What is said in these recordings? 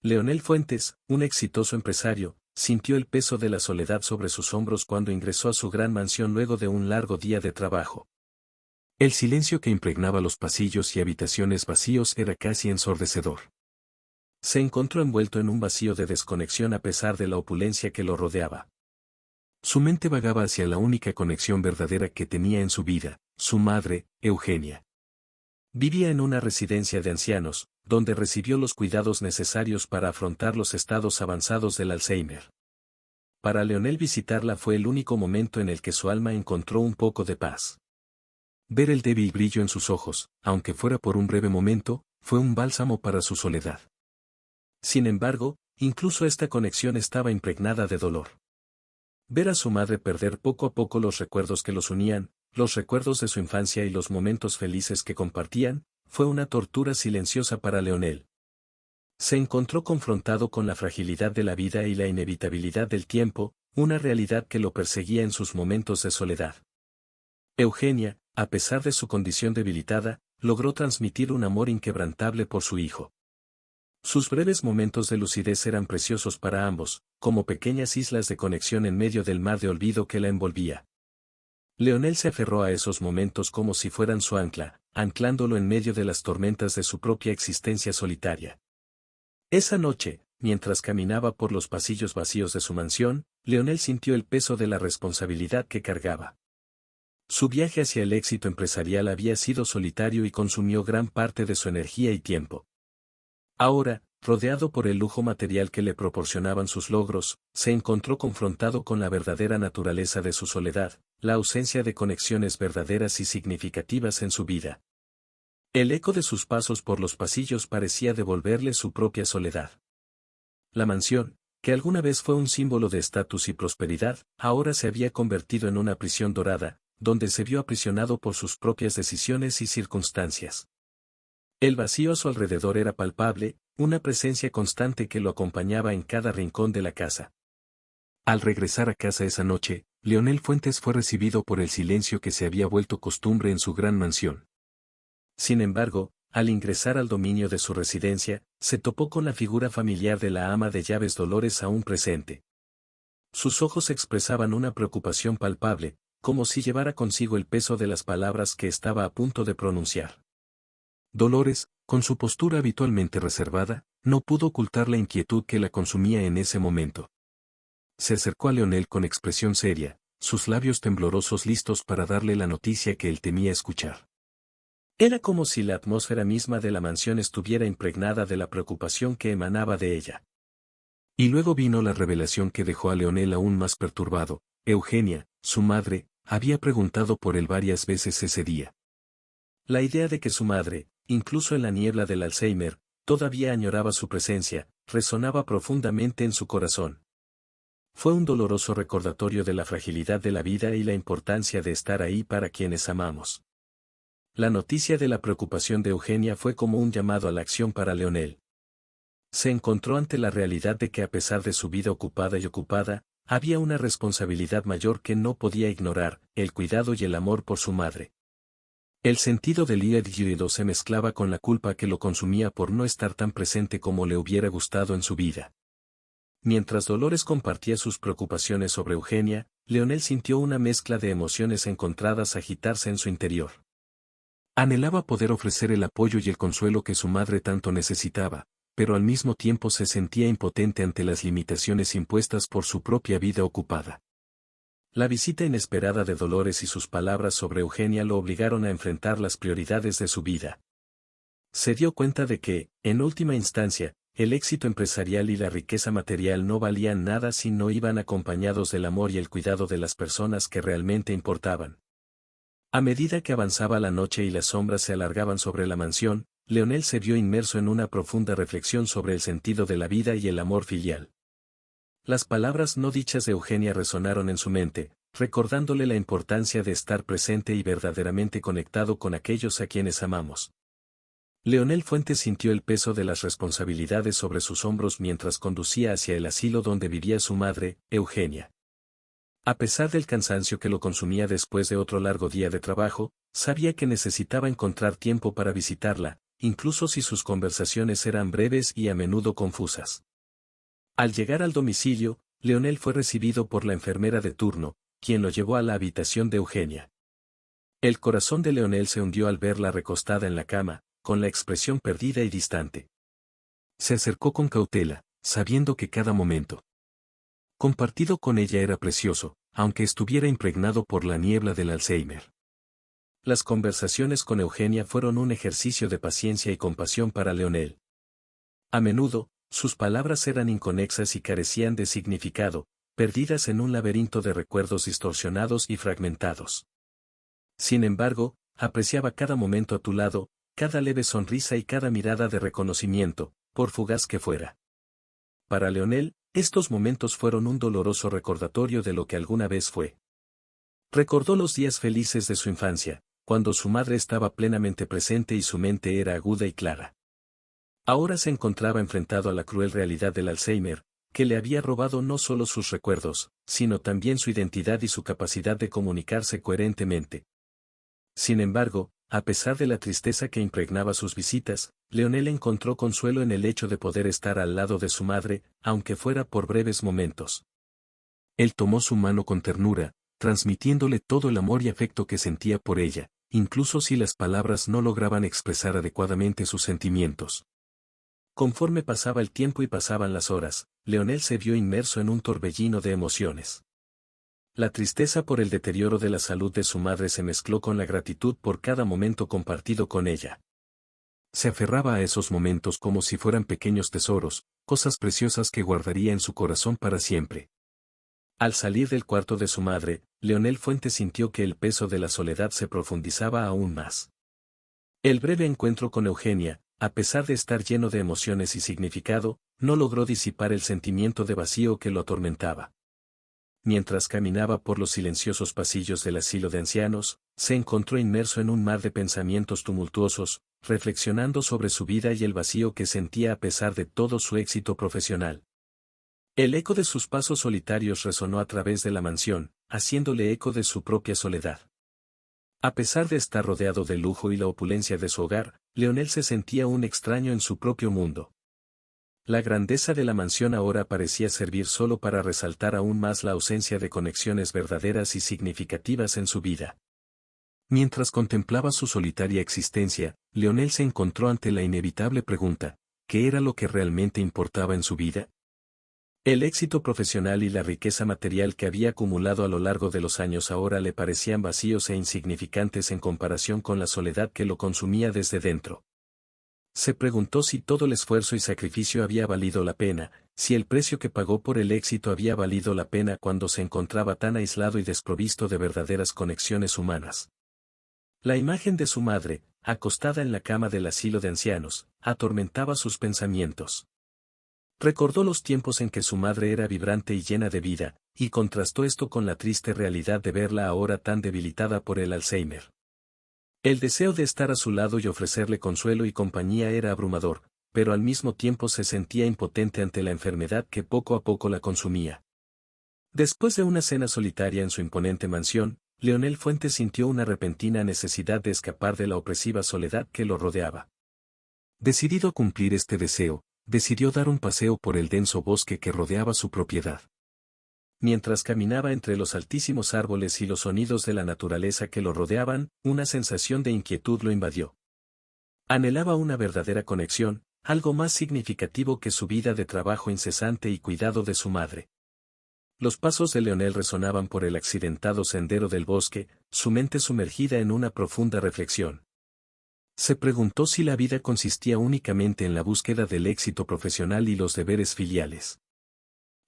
Leonel Fuentes, un exitoso empresario, sintió el peso de la soledad sobre sus hombros cuando ingresó a su gran mansión luego de un largo día de trabajo. El silencio que impregnaba los pasillos y habitaciones vacíos era casi ensordecedor. Se encontró envuelto en un vacío de desconexión a pesar de la opulencia que lo rodeaba. Su mente vagaba hacia la única conexión verdadera que tenía en su vida, su madre, Eugenia. Vivía en una residencia de ancianos, donde recibió los cuidados necesarios para afrontar los estados avanzados del Alzheimer. Para Leonel visitarla fue el único momento en el que su alma encontró un poco de paz. Ver el débil brillo en sus ojos, aunque fuera por un breve momento, fue un bálsamo para su soledad. Sin embargo, incluso esta conexión estaba impregnada de dolor. Ver a su madre perder poco a poco los recuerdos que los unían, los recuerdos de su infancia y los momentos felices que compartían, fue una tortura silenciosa para Leonel. Se encontró confrontado con la fragilidad de la vida y la inevitabilidad del tiempo, una realidad que lo perseguía en sus momentos de soledad. Eugenia, a pesar de su condición debilitada, logró transmitir un amor inquebrantable por su hijo. Sus breves momentos de lucidez eran preciosos para ambos, como pequeñas islas de conexión en medio del mar de olvido que la envolvía. Leonel se aferró a esos momentos como si fueran su ancla, anclándolo en medio de las tormentas de su propia existencia solitaria. Esa noche, mientras caminaba por los pasillos vacíos de su mansión, Leonel sintió el peso de la responsabilidad que cargaba. Su viaje hacia el éxito empresarial había sido solitario y consumió gran parte de su energía y tiempo. Ahora, rodeado por el lujo material que le proporcionaban sus logros, se encontró confrontado con la verdadera naturaleza de su soledad, la ausencia de conexiones verdaderas y significativas en su vida. El eco de sus pasos por los pasillos parecía devolverle su propia soledad. La mansión, que alguna vez fue un símbolo de estatus y prosperidad, ahora se había convertido en una prisión dorada, donde se vio aprisionado por sus propias decisiones y circunstancias. El vacío a su alrededor era palpable, una presencia constante que lo acompañaba en cada rincón de la casa. Al regresar a casa esa noche, Leonel Fuentes fue recibido por el silencio que se había vuelto costumbre en su gran mansión. Sin embargo, al ingresar al dominio de su residencia, se topó con la figura familiar de la ama de llaves Dolores aún presente. Sus ojos expresaban una preocupación palpable, como si llevara consigo el peso de las palabras que estaba a punto de pronunciar. Dolores, con su postura habitualmente reservada, no pudo ocultar la inquietud que la consumía en ese momento. Se acercó a Leonel con expresión seria, sus labios temblorosos listos para darle la noticia que él temía escuchar. Era como si la atmósfera misma de la mansión estuviera impregnada de la preocupación que emanaba de ella. Y luego vino la revelación que dejó a Leonel aún más perturbado. Eugenia, su madre, había preguntado por él varias veces ese día. La idea de que su madre, incluso en la niebla del Alzheimer, todavía añoraba su presencia, resonaba profundamente en su corazón. Fue un doloroso recordatorio de la fragilidad de la vida y la importancia de estar ahí para quienes amamos. La noticia de la preocupación de Eugenia fue como un llamado a la acción para Leonel. Se encontró ante la realidad de que a pesar de su vida ocupada, había una responsabilidad mayor que no podía ignorar, el cuidado y el amor por su madre. El sentido del ídolo se mezclaba con la culpa que lo consumía por no estar tan presente como le hubiera gustado en su vida. Mientras Dolores compartía sus preocupaciones sobre Eugenia, Leonel sintió una mezcla de emociones encontradas agitarse en su interior. Anhelaba poder ofrecer el apoyo y el consuelo que su madre tanto necesitaba, pero al mismo tiempo se sentía impotente ante las limitaciones impuestas por su propia vida ocupada. La visita inesperada de Dolores y sus palabras sobre Eugenia lo obligaron a enfrentar las prioridades de su vida. Se dio cuenta de que, en última instancia, el éxito empresarial y la riqueza material no valían nada si no iban acompañados del amor y el cuidado de las personas que realmente importaban. A medida que avanzaba la noche y las sombras se alargaban sobre la mansión, Leonel se vio inmerso en una profunda reflexión sobre el sentido de la vida y el amor filial. Las palabras no dichas de Eugenia resonaron en su mente, recordándole la importancia de estar presente y verdaderamente conectado con aquellos a quienes amamos. Leonel Fuentes sintió el peso de las responsabilidades sobre sus hombros mientras conducía hacia el asilo donde vivía su madre, Eugenia. A pesar del cansancio que lo consumía después de otro largo día de trabajo, sabía que necesitaba encontrar tiempo para visitarla, incluso si sus conversaciones eran breves y a menudo confusas. Al llegar al domicilio, Leonel fue recibido por la enfermera de turno, quien lo llevó a la habitación de Eugenia. El corazón de Leonel se hundió al verla recostada en la cama, con la expresión perdida y distante. Se acercó con cautela, sabiendo que cada momento compartido con ella era precioso, aunque estuviera impregnado por la niebla del Alzheimer. Las conversaciones con Eugenia fueron un ejercicio de paciencia y compasión para Leonel. A menudo, sus palabras eran inconexas y carecían de significado, perdidas en un laberinto de recuerdos distorsionados y fragmentados. Sin embargo, apreciaba cada momento a tu lado, cada leve sonrisa y cada mirada de reconocimiento, por fugaz que fuera. Para Leonel, estos momentos fueron un doloroso recordatorio de lo que alguna vez fue. Recordó los días felices de su infancia, cuando su madre estaba plenamente presente y su mente era aguda y clara. Ahora se encontraba enfrentado a la cruel realidad del Alzheimer, que le había robado no solo sus recuerdos, sino también su identidad y su capacidad de comunicarse coherentemente. Sin embargo, a pesar de la tristeza que impregnaba sus visitas, Leonel encontró consuelo en el hecho de poder estar al lado de su madre, aunque fuera por breves momentos. Él tomó su mano con ternura, transmitiéndole todo el amor y afecto que sentía por ella, incluso si las palabras no lograban expresar adecuadamente sus sentimientos. Conforme pasaba el tiempo y pasaban las horas, Leonel se vio inmerso en un torbellino de emociones. La tristeza por el deterioro de la salud de su madre se mezcló con la gratitud por cada momento compartido con ella. Se aferraba a esos momentos como si fueran pequeños tesoros, cosas preciosas que guardaría en su corazón para siempre. Al salir del cuarto de su madre, Leonel Fuentes sintió que el peso de la soledad se profundizaba aún más. El breve encuentro con Eugenia, a pesar de estar lleno de emociones y significado, no logró disipar el sentimiento de vacío que lo atormentaba. Mientras caminaba por los silenciosos pasillos del asilo de ancianos, se encontró inmerso en un mar de pensamientos tumultuosos, reflexionando sobre su vida y el vacío que sentía a pesar de todo su éxito profesional. El eco de sus pasos solitarios resonó a través de la mansión, haciéndole eco de su propia soledad. A pesar de estar rodeado del lujo y la opulencia de su hogar, Leonel se sentía un extraño en su propio mundo. La grandeza de la mansión ahora parecía servir solo para resaltar aún más la ausencia de conexiones verdaderas y significativas en su vida. Mientras contemplaba su solitaria existencia, Leonel se encontró ante la inevitable pregunta: ¿qué era lo que realmente importaba en su vida? El éxito profesional y la riqueza material que había acumulado a lo largo de los años ahora le parecían vacíos e insignificantes en comparación con la soledad que lo consumía desde dentro. Se preguntó si todo el esfuerzo y sacrificio había valido la pena, si el precio que pagó por el éxito había valido la pena cuando se encontraba tan aislado y desprovisto de verdaderas conexiones humanas. La imagen de su madre, acostada en la cama del asilo de ancianos, atormentaba sus pensamientos. Recordó los tiempos en que su madre era vibrante y llena de vida, y contrastó esto con la triste realidad de verla ahora tan debilitada por el Alzheimer. El deseo de estar a su lado y ofrecerle consuelo y compañía era abrumador, pero al mismo tiempo se sentía impotente ante la enfermedad que poco a poco la consumía. Después de una cena solitaria en su imponente mansión, Leonel Fuentes sintió una repentina necesidad de escapar de la opresiva soledad que lo rodeaba. Decidido a cumplir este deseo, decidió dar un paseo por el denso bosque que rodeaba su propiedad. Mientras caminaba entre los altísimos árboles y los sonidos de la naturaleza que lo rodeaban, una sensación de inquietud lo invadió. Anhelaba una verdadera conexión, algo más significativo que su vida de trabajo incesante y cuidado de su madre. Los pasos de Leonel resonaban por el accidentado sendero del bosque, su mente sumergida en una profunda reflexión. Se preguntó si la vida consistía únicamente en la búsqueda del éxito profesional y los deberes filiales.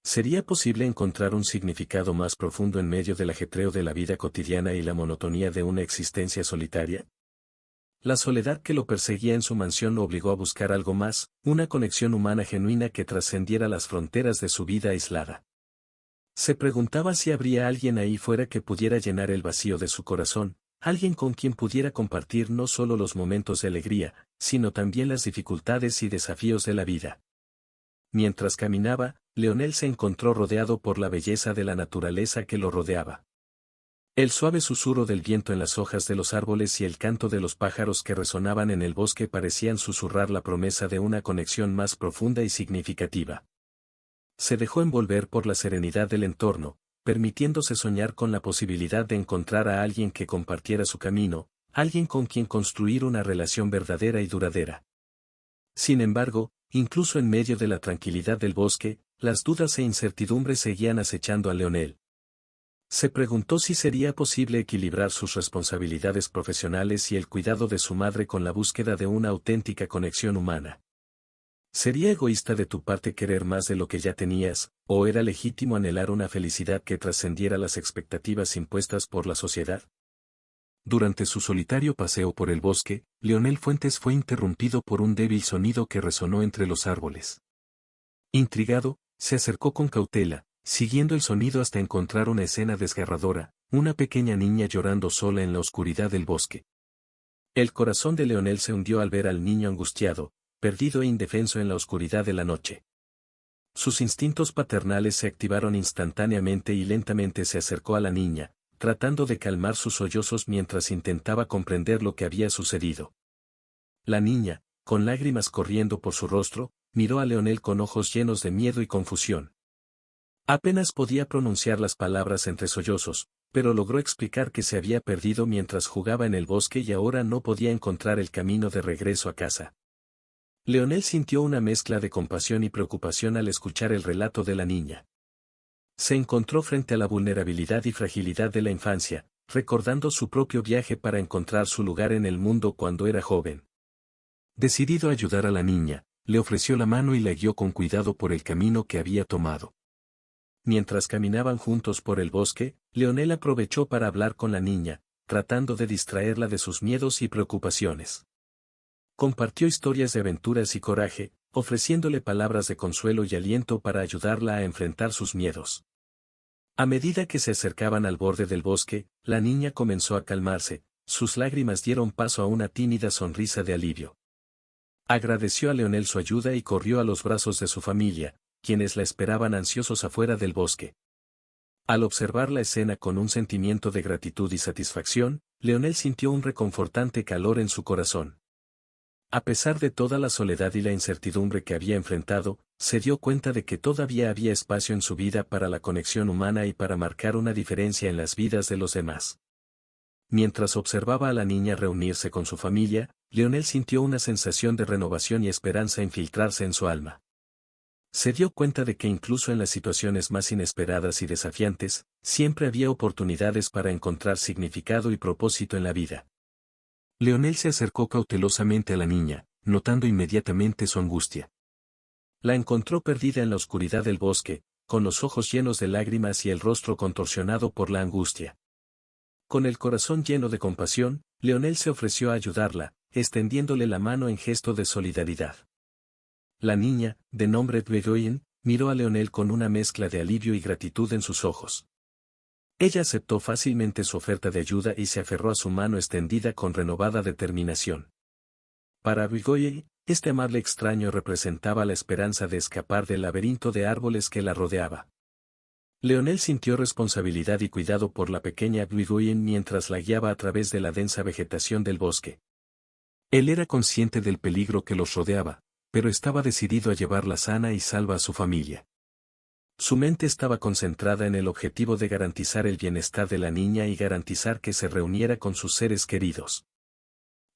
¿Sería posible encontrar un significado más profundo en medio del ajetreo de la vida cotidiana y la monotonía de una existencia solitaria? La soledad que lo perseguía en su mansión lo obligó a buscar algo más, una conexión humana genuina que trascendiera las fronteras de su vida aislada. Se preguntaba si habría alguien ahí fuera que pudiera llenar el vacío de su corazón, alguien con quien pudiera compartir no solo los momentos de alegría, sino también las dificultades y desafíos de la vida. Mientras caminaba, Leonel se encontró rodeado por la belleza de la naturaleza que lo rodeaba. El suave susurro del viento en las hojas de los árboles y el canto de los pájaros que resonaban en el bosque parecían susurrar la promesa de una conexión más profunda y significativa. Se dejó envolver por la serenidad del entorno, permitiéndose soñar con la posibilidad de encontrar a alguien que compartiera su camino, alguien con quien construir una relación verdadera y duradera. Sin embargo, incluso en medio de la tranquilidad del bosque, las dudas e incertidumbres seguían acechando a Leonel. Se preguntó si sería posible equilibrar sus responsabilidades profesionales y el cuidado de su madre con la búsqueda de una auténtica conexión humana. ¿Sería egoísta de tu parte querer más de lo que ya tenías, o era legítimo anhelar una felicidad que trascendiera las expectativas impuestas por la sociedad? Durante su solitario paseo por el bosque, Leonel Fuentes fue interrumpido por un débil sonido que resonó entre los árboles. Intrigado, se acercó con cautela, siguiendo el sonido hasta encontrar una escena desgarradora, una pequeña niña llorando sola en la oscuridad del bosque. El corazón de Leonel se hundió al ver al niño angustiado, perdido e indefenso en la oscuridad de la noche. Sus instintos paternales se activaron instantáneamente y lentamente se acercó a la niña, tratando de calmar sus sollozos mientras intentaba comprender lo que había sucedido. La niña, con lágrimas corriendo por su rostro, miró a Leonel con ojos llenos de miedo y confusión. Apenas podía pronunciar las palabras entre sollozos, pero logró explicar que se había perdido mientras jugaba en el bosque y ahora no podía encontrar el camino de regreso a casa. Leonel sintió una mezcla de compasión y preocupación al escuchar el relato de la niña. Se encontró frente a la vulnerabilidad y fragilidad de la infancia, recordando su propio viaje para encontrar su lugar en el mundo cuando era joven. Decidido a ayudar a la niña, le ofreció la mano y la guió con cuidado por el camino que había tomado. Mientras caminaban juntos por el bosque, Leonel aprovechó para hablar con la niña, tratando de distraerla de sus miedos y preocupaciones. Compartió historias de aventuras y coraje, ofreciéndole palabras de consuelo y aliento para ayudarla a enfrentar sus miedos. A medida que se acercaban al borde del bosque, la niña comenzó a calmarse, sus lágrimas dieron paso a una tímida sonrisa de alivio. Agradeció a Leonel su ayuda y corrió a los brazos de su familia, quienes la esperaban ansiosos afuera del bosque. Al observar la escena con un sentimiento de gratitud y satisfacción, Leonel sintió un reconfortante calor en su corazón. A pesar de toda la soledad y la incertidumbre que había enfrentado, se dio cuenta de que todavía había espacio en su vida para la conexión humana y para marcar una diferencia en las vidas de los demás. Mientras observaba a la niña reunirse con su familia, Leonel sintió una sensación de renovación y esperanza infiltrarse en su alma. Se dio cuenta de que incluso en las situaciones más inesperadas y desafiantes, siempre había oportunidades para encontrar significado y propósito en la vida. Leonel se acercó cautelosamente a la niña, notando inmediatamente su angustia. La encontró perdida en la oscuridad del bosque, con los ojos llenos de lágrimas y el rostro contorsionado por la angustia. Con el corazón lleno de compasión, Leonel se ofreció a ayudarla, extendiéndole la mano en gesto de solidaridad. La niña, de nombre Begoin, miró a Leonel con una mezcla de alivio y gratitud en sus ojos. Ella aceptó fácilmente su oferta de ayuda y se aferró a su mano extendida con renovada determinación. Para Begoin, este amable extraño representaba la esperanza de escapar del laberinto de árboles que la rodeaba. Leonel sintió responsabilidad y cuidado por la pequeña Begoin mientras la guiaba a través de la densa vegetación del bosque. Él era consciente del peligro que los rodeaba, pero estaba decidido a llevarla sana y salva a su familia. Su mente estaba concentrada en el objetivo de garantizar el bienestar de la niña y garantizar que se reuniera con sus seres queridos.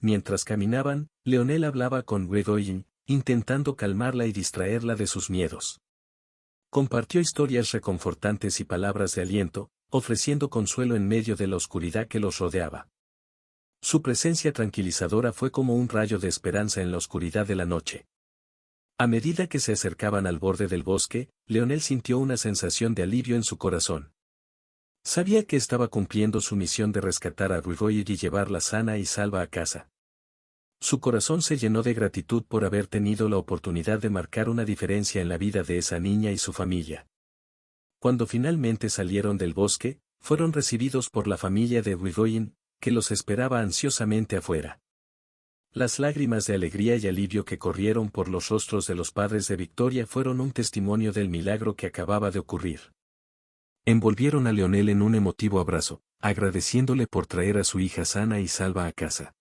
Mientras caminaban, Leonel hablaba con Begoin, intentando calmarla y distraerla de sus miedos. Compartió historias reconfortantes y palabras de aliento, ofreciendo consuelo en medio de la oscuridad que los rodeaba. Su presencia tranquilizadora fue como un rayo de esperanza en la oscuridad de la noche. A medida que se acercaban al borde del bosque, Leonel sintió una sensación de alivio en su corazón. Sabía que estaba cumpliendo su misión de rescatar a Begoin y llevarla sana y salva a casa. Su corazón se llenó de gratitud por haber tenido la oportunidad de marcar una diferencia en la vida de esa niña y su familia. Cuando finalmente salieron del bosque, fueron recibidos por la familia de Begoin, que los esperaba ansiosamente afuera. Las lágrimas de alegría y alivio que corrieron por los rostros de los padres de Victoria fueron un testimonio del milagro que acababa de ocurrir. Envolvieron a Leonel en un emotivo abrazo, agradeciéndole por traer a su hija sana y salva a casa.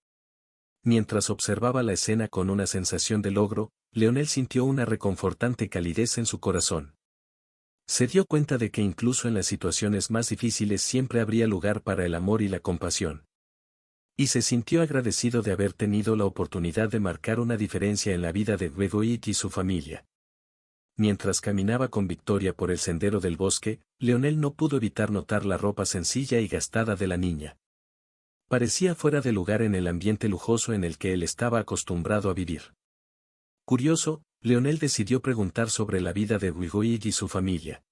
Mientras observaba la escena con una sensación de logro, Leonel sintió una reconfortante calidez en su corazón. Se dio cuenta de que incluso en las situaciones más difíciles siempre habría lugar para el amor y la compasión. Y se sintió agradecido de haber tenido la oportunidad de marcar una diferencia en la vida de Gregoit y su familia. Mientras caminaba con Victoria por el sendero del bosque, Leonel no pudo evitar notar la ropa sencilla y gastada de la niña. Parecía fuera de lugar en el ambiente lujoso en el que él estaba acostumbrado a vivir. Curioso, Leonel decidió preguntar sobre la vida de Gregoit y su familia.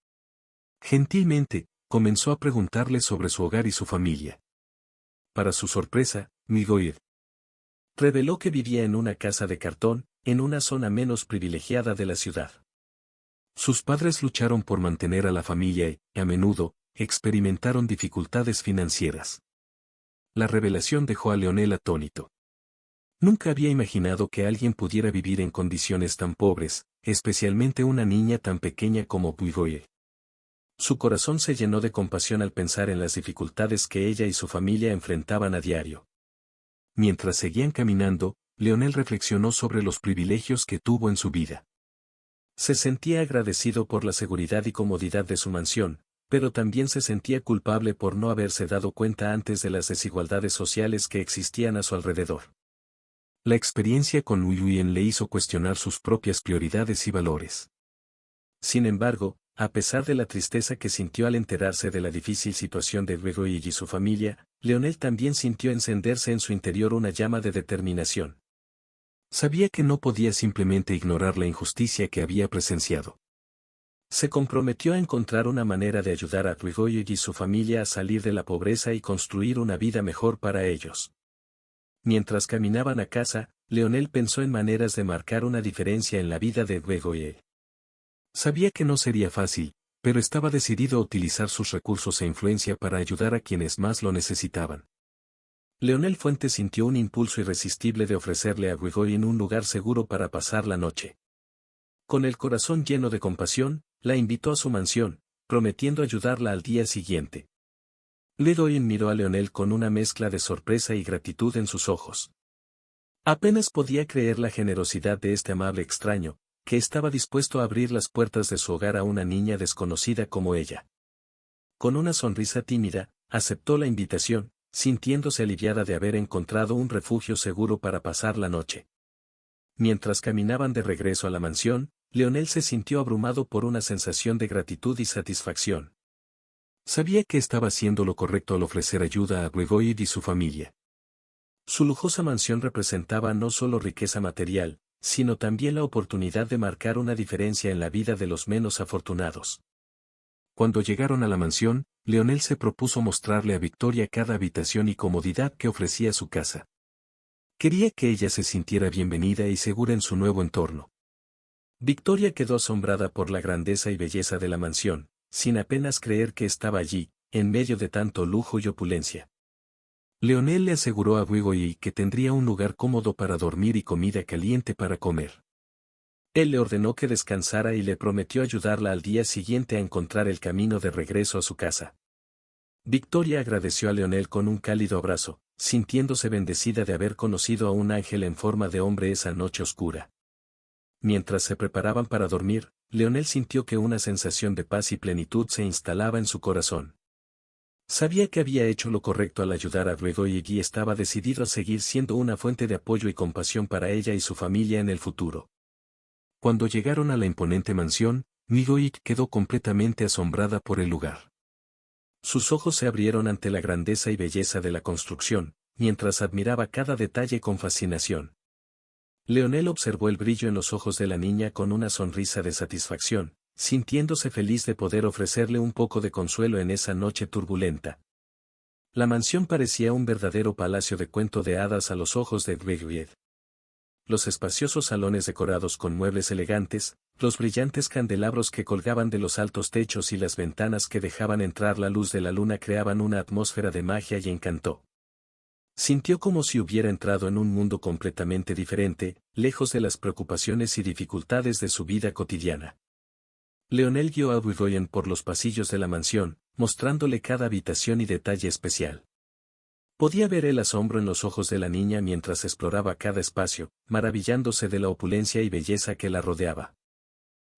Gentilmente, comenzó a preguntarle sobre su hogar y su familia. Para su sorpresa, Gregoit reveló que vivía en una casa de cartón, en una zona menos privilegiada de la ciudad. Sus padres lucharon por mantener a la familia y, a menudo, experimentaron dificultades financieras. La revelación dejó a Leonel atónito. Nunca había imaginado que alguien pudiera vivir en condiciones tan pobres, especialmente una niña tan pequeña como Gregoit. Su corazón se llenó de compasión al pensar en las dificultades que ella y su familia enfrentaban a diario. Mientras seguían caminando, Leonel reflexionó sobre los privilegios que tuvo en su vida. Se sentía agradecido por la seguridad y comodidad de su mansión, pero también se sentía culpable por no haberse dado cuenta antes de las desigualdades sociales que existían a su alrededor. La experiencia con Nguyen le hizo cuestionar sus propias prioridades y valores. Sin embargo, a pesar de la tristeza que sintió al enterarse de la difícil situación de Gregoit y su familia, Leonel también sintió encenderse en su interior una llama de determinación. Sabía que no podía simplemente ignorar la injusticia que había presenciado. Se comprometió a encontrar una manera de ayudar a Gregoit y su familia a salir de la pobreza y construir una vida mejor para ellos. Mientras caminaban a casa, Leonel pensó en maneras de marcar una diferencia en la vida de Gregoit. Sabía que no sería fácil, pero estaba decidido a utilizar sus recursos e influencia para ayudar a quienes más lo necesitaban. Leonel Fuentes sintió un impulso irresistible de ofrecerle a Gregoit un lugar seguro para pasar la noche. Con el corazón lleno de compasión, la invitó a su mansión, prometiendo ayudarla al día siguiente. Gregoit miró a Leonel con una mezcla de sorpresa y gratitud en sus ojos. Apenas podía creer la generosidad de este amable extraño, que estaba dispuesto a abrir las puertas de su hogar a una niña desconocida como ella. Con una sonrisa tímida, aceptó la invitación, sintiéndose aliviada de haber encontrado un refugio seguro para pasar la noche. Mientras caminaban de regreso a la mansión, Leonel se sintió abrumado por una sensación de gratitud y satisfacción. Sabía que estaba haciendo lo correcto al ofrecer ayuda a Gregoit y su familia. Su lujosa mansión representaba no solo riqueza material, sino también la oportunidad de marcar una diferencia en la vida de los menos afortunados. Cuando llegaron a la mansión, Leonel se propuso mostrarle a Victoria cada habitación y comodidad que ofrecía su casa. Quería que ella se sintiera bienvenida y segura en su nuevo entorno. Victoria quedó asombrada por la grandeza y belleza de la mansión, sin apenas creer que estaba allí, en medio de tanto lujo y opulencia. Leonel le aseguró a Gregoit que tendría un lugar cómodo para dormir y comida caliente para comer. Él le ordenó que descansara y le prometió ayudarla al día siguiente a encontrar el camino de regreso a su casa. Victoria agradeció a Leonel con un cálido abrazo, sintiéndose bendecida de haber conocido a un ángel en forma de hombre esa noche oscura. Mientras se preparaban para dormir, Leonel sintió que una sensación de paz y plenitud se instalaba en su corazón. Sabía que había hecho lo correcto al ayudar a Gregoit y estaba decidido a seguir siendo una fuente de apoyo y compasión para ella y su familia en el futuro. Cuando llegaron a la imponente mansión, Gregoit quedó completamente asombrada por el lugar. Sus ojos se abrieron ante la grandeza y belleza de la construcción, mientras admiraba cada detalle con fascinación. Leonel observó el brillo en los ojos de la niña con una sonrisa de satisfacción, sintiéndose feliz de poder ofrecerle un poco de consuelo en esa noche turbulenta. La mansión parecía un verdadero palacio de cuento de hadas a los ojos de Gregoit. Los espaciosos salones decorados con muebles elegantes, los brillantes candelabros que colgaban de los altos techos y las ventanas que dejaban entrar la luz de la luna creaban una atmósfera de magia y encanto. Sintió como si hubiera entrado en un mundo completamente diferente, lejos de las preocupaciones y dificultades de su vida cotidiana. Leonel guió a Gregoit por los pasillos de la mansión, mostrándole cada habitación y detalle especial. Podía ver el asombro en los ojos de la niña mientras exploraba cada espacio, maravillándose de la opulencia y belleza que la rodeaba.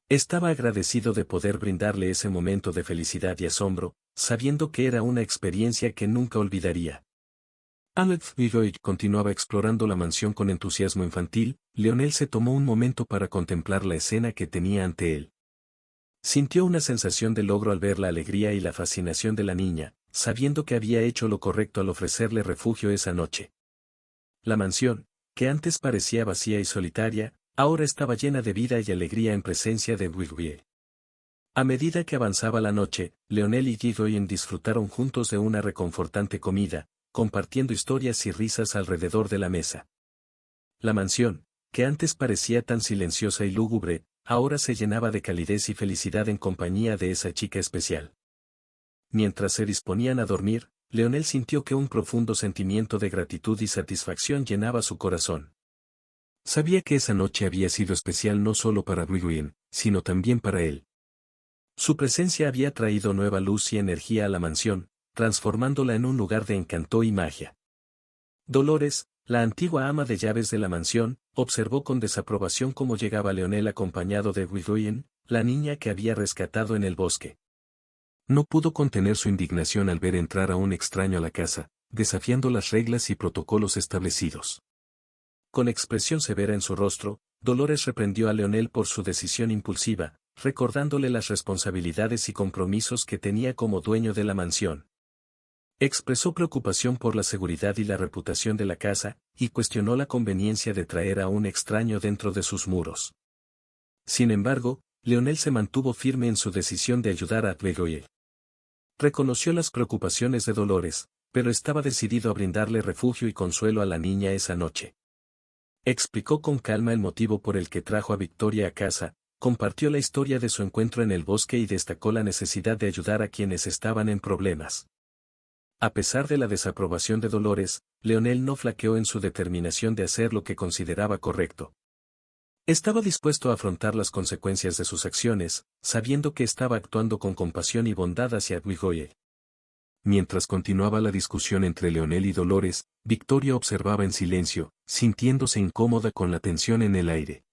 Estaba agradecido de poder brindarle ese momento de felicidad y asombro, sabiendo que era una experiencia que nunca olvidaría. Alex Vigoy continuaba explorando la mansión con entusiasmo infantil. Leonel se tomó un momento para contemplar la escena que tenía ante él. Sintió una sensación de logro al ver la alegría y la fascinación de la niña, sabiendo que había hecho lo correcto al ofrecerle refugio esa noche. La mansión, que antes parecía vacía y solitaria, ahora estaba llena de vida y alegría en presencia de Wigwye. A medida que avanzaba la noche, Leonel y Gideon disfrutaron juntos de una reconfortante comida, compartiendo historias y risas alrededor de la mesa. La mansión, que antes parecía tan silenciosa y lúgubre, ahora se llenaba de calidez y felicidad en compañía de esa chica especial. Mientras se disponían a dormir, Leonel sintió que un profundo sentimiento de gratitud y satisfacción llenaba su corazón. Sabía que esa noche había sido especial no solo para Wigwye, sino también para él. Su presencia había traído nueva luz y energía a la mansión, transformándola en un lugar de encanto y magia. Dolores, la antigua ama de llaves de la mansión, observó con desaprobación cómo llegaba Leonel acompañado de Wigwye, la niña que había rescatado en el bosque. No pudo contener su indignación al ver entrar a un extraño a la casa, desafiando las reglas y protocolos establecidos. Con expresión severa en su rostro, Dolores reprendió a Leonel por su decisión impulsiva, recordándole las responsabilidades y compromisos que tenía como dueño de la mansión. Expresó preocupación por la seguridad y la reputación de la casa, y cuestionó la conveniencia de traer a un extraño dentro de sus muros. Sin embargo, Leonel se mantuvo firme en su decisión de ayudar a Wigwye. Reconoció las preocupaciones de Dolores, pero estaba decidido a brindarle refugio y consuelo a la niña esa noche. Explicó con calma el motivo por el que trajo a Victoria a casa, compartió la historia de su encuentro en el bosque y destacó la necesidad de ayudar a quienes estaban en problemas. A pesar de la desaprobación de Dolores, Leonel no flaqueó en su determinación de hacer lo que consideraba correcto. Estaba dispuesto a afrontar las consecuencias de sus acciones, sabiendo que estaba actuando con compasión y bondad hacia Wigwye. Mientras continuaba la discusión entre Leonel y Dolores, Victoria observaba en silencio, sintiéndose incómoda con la tensión en el aire.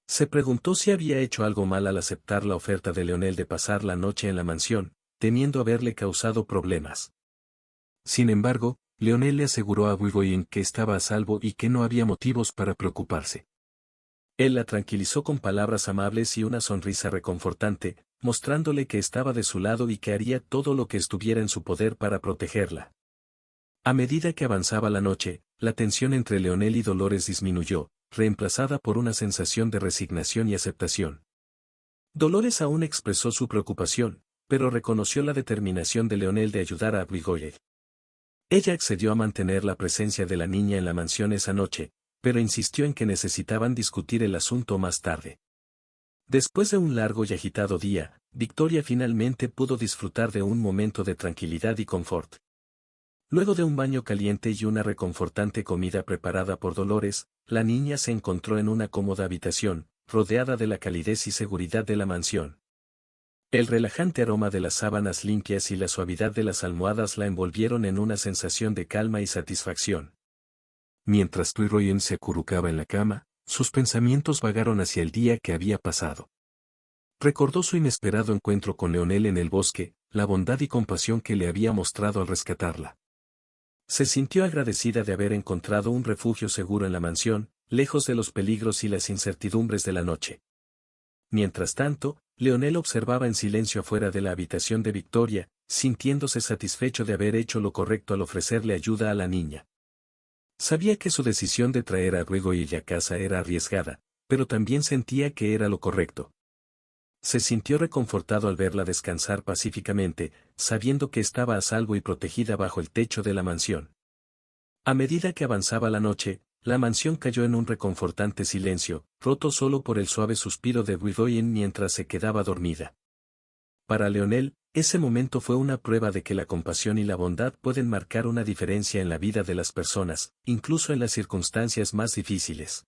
Se preguntó si había hecho algo mal al aceptar la oferta de Leonel de pasar la noche en la mansión, temiendo haberle causado problemas. Sin embargo, Leonel le aseguró a Wigwye que estaba a salvo y que no había motivos para preocuparse. Él la tranquilizó con palabras amables y una sonrisa reconfortante, mostrándole que estaba de su lado y que haría todo lo que estuviera en su poder para protegerla. A medida que avanzaba la noche, la tensión entre Leonel y Dolores disminuyó, reemplazada por una sensación de resignación y aceptación. Dolores aún expresó su preocupación, pero reconoció la determinación de Leonel de ayudar a Wigwye. Ella accedió a mantener la presencia de la niña en la mansión esa noche, pero insistió en que necesitaban discutir el asunto más tarde. Después de un largo y agitado día, Victoria finalmente pudo disfrutar de un momento de tranquilidad y confort. Luego de un baño caliente y una reconfortante comida preparada por Dolores, la niña se encontró en una cómoda habitación, rodeada de la calidez y seguridad de la mansión. El relajante aroma de las sábanas limpias y la suavidad de las almohadas la envolvieron en una sensación de calma y satisfacción. Mientras Wigwye se acurrucaba en la cama, sus pensamientos vagaron hacia el día que había pasado. Recordó su inesperado encuentro con Leonel en el bosque, la bondad y compasión que le había mostrado al rescatarla. Se sintió agradecida de haber encontrado un refugio seguro en la mansión, lejos de los peligros y las incertidumbres de la noche. Mientras tanto, Leonel observaba en silencio afuera de la habitación de Victoria, sintiéndose satisfecho de haber hecho lo correcto al ofrecerle ayuda a la niña. Sabía que su decisión de traer a Wigwye a casa era arriesgada, pero también sentía que era lo correcto. Se sintió reconfortado al verla descansar pacíficamente, sabiendo que estaba a salvo y protegida bajo el techo de la mansión. A medida que avanzaba la noche, la mansión cayó en un reconfortante silencio, roto solo por el suave suspiro de Wigwye mientras se quedaba dormida. Para Leonel, ese momento fue una prueba de que la compasión y la bondad pueden marcar una diferencia en la vida de las personas, incluso en las circunstancias más difíciles.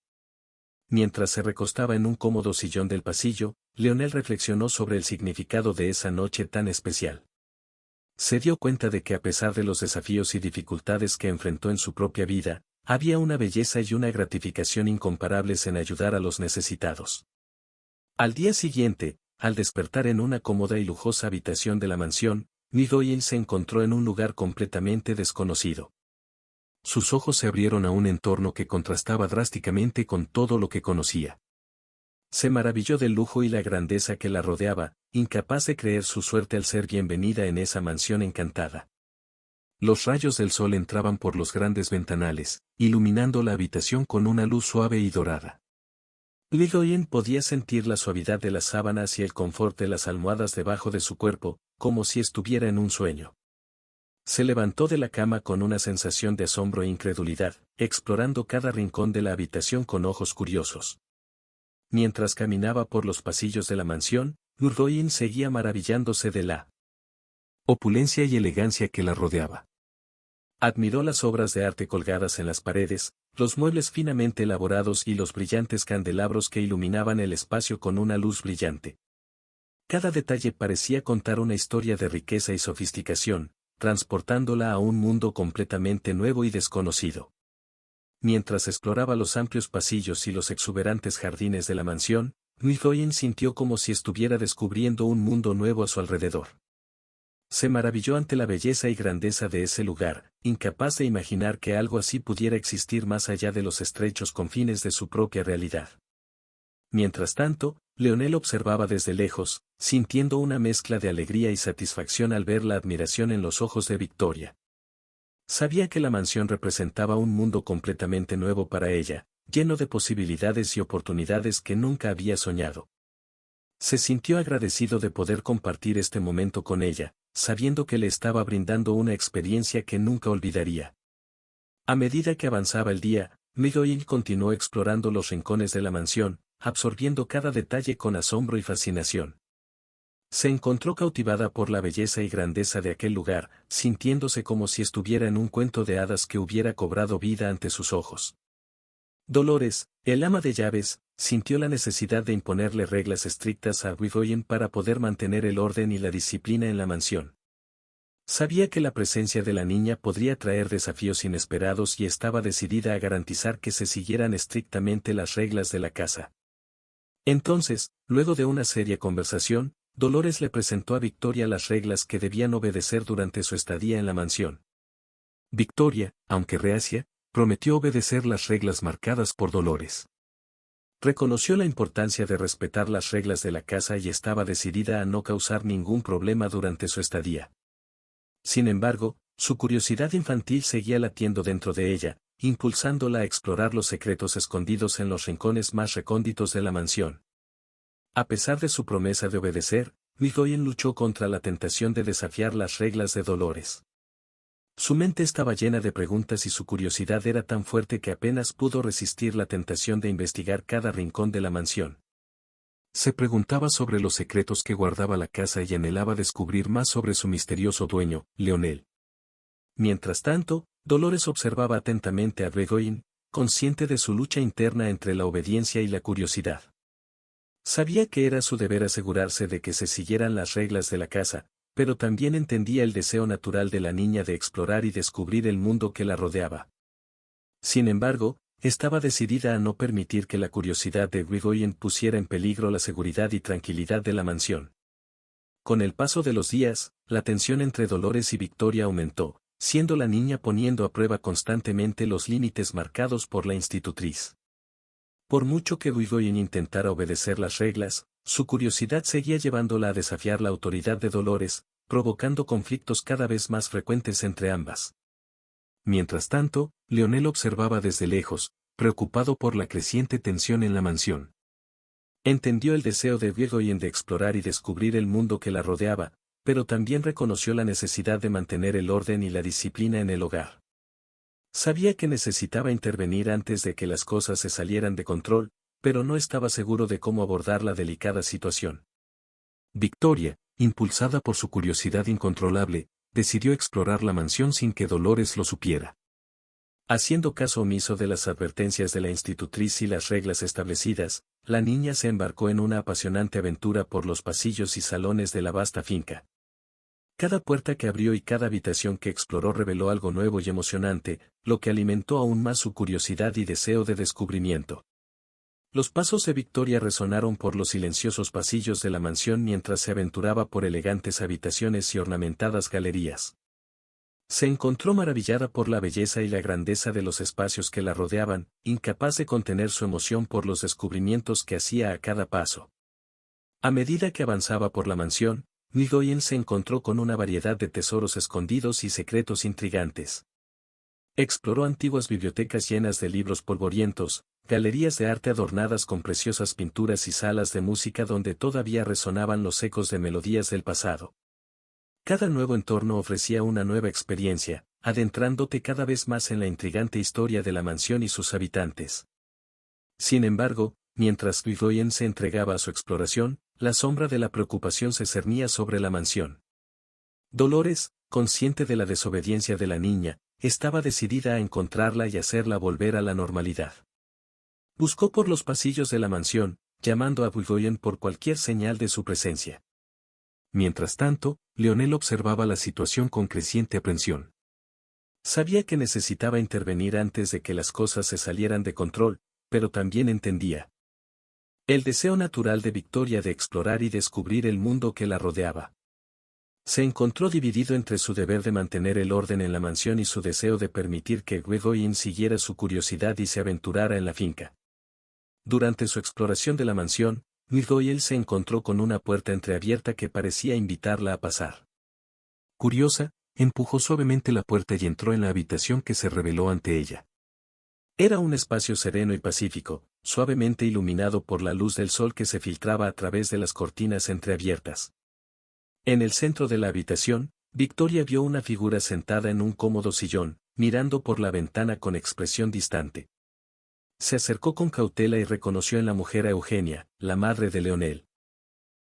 Mientras se recostaba en un cómodo sillón del pasillo, Leonel reflexionó sobre el significado de esa noche tan especial. Se dio cuenta de que a pesar de los desafíos y dificultades que enfrentó en su propia vida, había una belleza y una gratificación incomparables en ayudar a los necesitados. Al día siguiente, al despertar en una cómoda y lujosa habitación de la mansión, Midoriya se encontró en un lugar completamente desconocido. Sus ojos se abrieron a un entorno que contrastaba drásticamente con todo lo que conocía. Se maravilló del lujo y la grandeza que la rodeaba, incapaz de creer su suerte al ser bienvenida en esa mansión encantada. Los rayos del sol entraban por los grandes ventanales, iluminando la habitación con una luz suave y dorada. Midoriya podía sentir la suavidad de las sábanas y el confort de las almohadas debajo de su cuerpo, como si estuviera en un sueño. Se levantó de la cama con una sensación de asombro e incredulidad, explorando cada rincón de la habitación con ojos curiosos. Mientras caminaba por los pasillos de la mansión, Midoriya seguía maravillándose de la opulencia y elegancia que la rodeaba. Admiró las obras de arte colgadas en las paredes, los muebles finamente elaborados y los brillantes candelabros que iluminaban el espacio con una luz brillante. Cada detalle parecía contar una historia de riqueza y sofisticación, transportándola a un mundo completamente nuevo y desconocido. Mientras exploraba los amplios pasillos y los exuberantes jardines de la mansión, Midoriya sintió como si estuviera descubriendo un mundo nuevo a su alrededor. Se maravilló ante la belleza y grandeza de ese lugar, incapaz de imaginar que algo así pudiera existir más allá de los estrechos confines de su propia realidad. Mientras tanto, Leonel observaba desde lejos, sintiendo una mezcla de alegría y satisfacción al ver la admiración en los ojos de Victoria. Sabía que la mansión representaba un mundo completamente nuevo para ella, lleno de posibilidades y oportunidades que nunca había soñado. Se sintió agradecido de poder compartir este momento con ella, sabiendo que le estaba brindando una experiencia que nunca olvidaría. A medida que avanzaba el día, Midoriya continuó explorando los rincones de la mansión, absorbiendo cada detalle con asombro y fascinación. Se encontró cautivada por la belleza y grandeza de aquel lugar, sintiéndose como si estuviera en un cuento de hadas que hubiera cobrado vida ante sus ojos. Dolores, el ama de llaves, sintió la necesidad de imponerle reglas estrictas a Midoriya para poder mantener el orden y la disciplina en la mansión. Sabía que la presencia de la niña podría traer desafíos inesperados y estaba decidida a garantizar que se siguieran estrictamente las reglas de la casa. Entonces, luego de una seria conversación, Dolores le presentó a Victoria las reglas que debían obedecer durante su estadía en la mansión. Victoria, aunque reacia, prometió obedecer las reglas marcadas por Dolores. Reconoció la importancia de respetar las reglas de la casa y estaba decidida a no causar ningún problema durante su estadía. Sin embargo, su curiosidad infantil seguía latiendo dentro de ella, impulsándola a explorar los secretos escondidos en los rincones más recónditos de la mansión. A pesar de su promesa de obedecer, Midoriya luchó contra la tentación de desafiar las reglas de Dolores. Su mente estaba llena de preguntas y su curiosidad era tan fuerte que apenas pudo resistir la tentación de investigar cada rincón de la mansión. Se preguntaba sobre los secretos que guardaba la casa y anhelaba descubrir más sobre su misterioso dueño, Leonel. Mientras tanto, Dolores observaba atentamente a Midoriya, consciente de su lucha interna entre la obediencia y la curiosidad. Sabía que era su deber asegurarse de que se siguieran las reglas de la casa, pero también entendía el deseo natural de la niña de explorar y descubrir el mundo que la rodeaba. Sin embargo, estaba decidida a no permitir que la curiosidad de Midoriya pusiera en peligro la seguridad y tranquilidad de la mansión. Con el paso de los días, la tensión entre Dolores y Victoria aumentó, siendo la niña poniendo a prueba constantemente los límites marcados por la institutriz. Por mucho que Midoriya intentara obedecer las reglas, su curiosidad seguía llevándola a desafiar la autoridad de Dolores, provocando conflictos cada vez más frecuentes entre ambas. Mientras tanto, Leonel observaba desde lejos, preocupado por la creciente tensión en la mansión. Entendió el deseo de Midoriya de explorar y descubrir el mundo que la rodeaba, pero también reconoció la necesidad de mantener el orden y la disciplina en el hogar. Sabía que necesitaba intervenir antes de que las cosas se salieran de control, pero no estaba seguro de cómo abordar la delicada situación. Victoria, impulsada por su curiosidad incontrolable, decidió explorar la mansión sin que Dolores lo supiera. Haciendo caso omiso de las advertencias de la institutriz y las reglas establecidas, la niña se embarcó en una apasionante aventura por los pasillos y salones de la vasta finca. Cada puerta que abrió y cada habitación que exploró reveló algo nuevo y emocionante, lo que alimentó aún más su curiosidad y deseo de descubrimiento. Los pasos de Victoria resonaron por los silenciosos pasillos de la mansión mientras se aventuraba por elegantes habitaciones y ornamentadas galerías. Se encontró maravillada por la belleza y la grandeza de los espacios que la rodeaban, incapaz de contener su emoción por los descubrimientos que hacía a cada paso. A medida que avanzaba por la mansión, Migdoyen se encontró con una variedad de tesoros escondidos y secretos intrigantes. Exploró antiguas bibliotecas llenas de libros polvorientos, galerías de arte adornadas con preciosas pinturas y salas de música donde todavía resonaban los ecos de melodías del pasado. Cada nuevo entorno ofrecía una nueva experiencia, adentrándote cada vez más en la intrigante historia de la mansión y sus habitantes. Sin embargo, mientras Migdoyen se entregaba a su exploración, la sombra de la preocupación se cernía sobre la mansión. Dolores, consciente de la desobediencia de la niña, estaba decidida a encontrarla y hacerla volver a la normalidad. Buscó por los pasillos de la mansión, llamando a Migdoyen por cualquier señal de su presencia. Mientras tanto, Leonel observaba la situación con creciente aprensión. Sabía que necesitaba intervenir antes de que las cosas se salieran de control, pero también entendía el deseo natural de Victoria de explorar y descubrir el mundo que la rodeaba. Se encontró dividido entre su deber de mantener el orden en la mansión y su deseo de permitir que Migdoyen siguiera su curiosidad y se aventurara en la finca. Durante su exploración de la mansión, Migdoyen se encontró con una puerta entreabierta que parecía invitarla a pasar. Curiosa, empujó suavemente la puerta y entró en la habitación que se reveló ante ella. Era un espacio sereno y pacífico, suavemente iluminado por la luz del sol que se filtraba a través de las cortinas entreabiertas. En el centro de la habitación, Victoria vio una figura sentada en un cómodo sillón, mirando por la ventana con expresión distante. Se acercó con cautela y reconoció en la mujer a Eugenia, la madre de Leonel.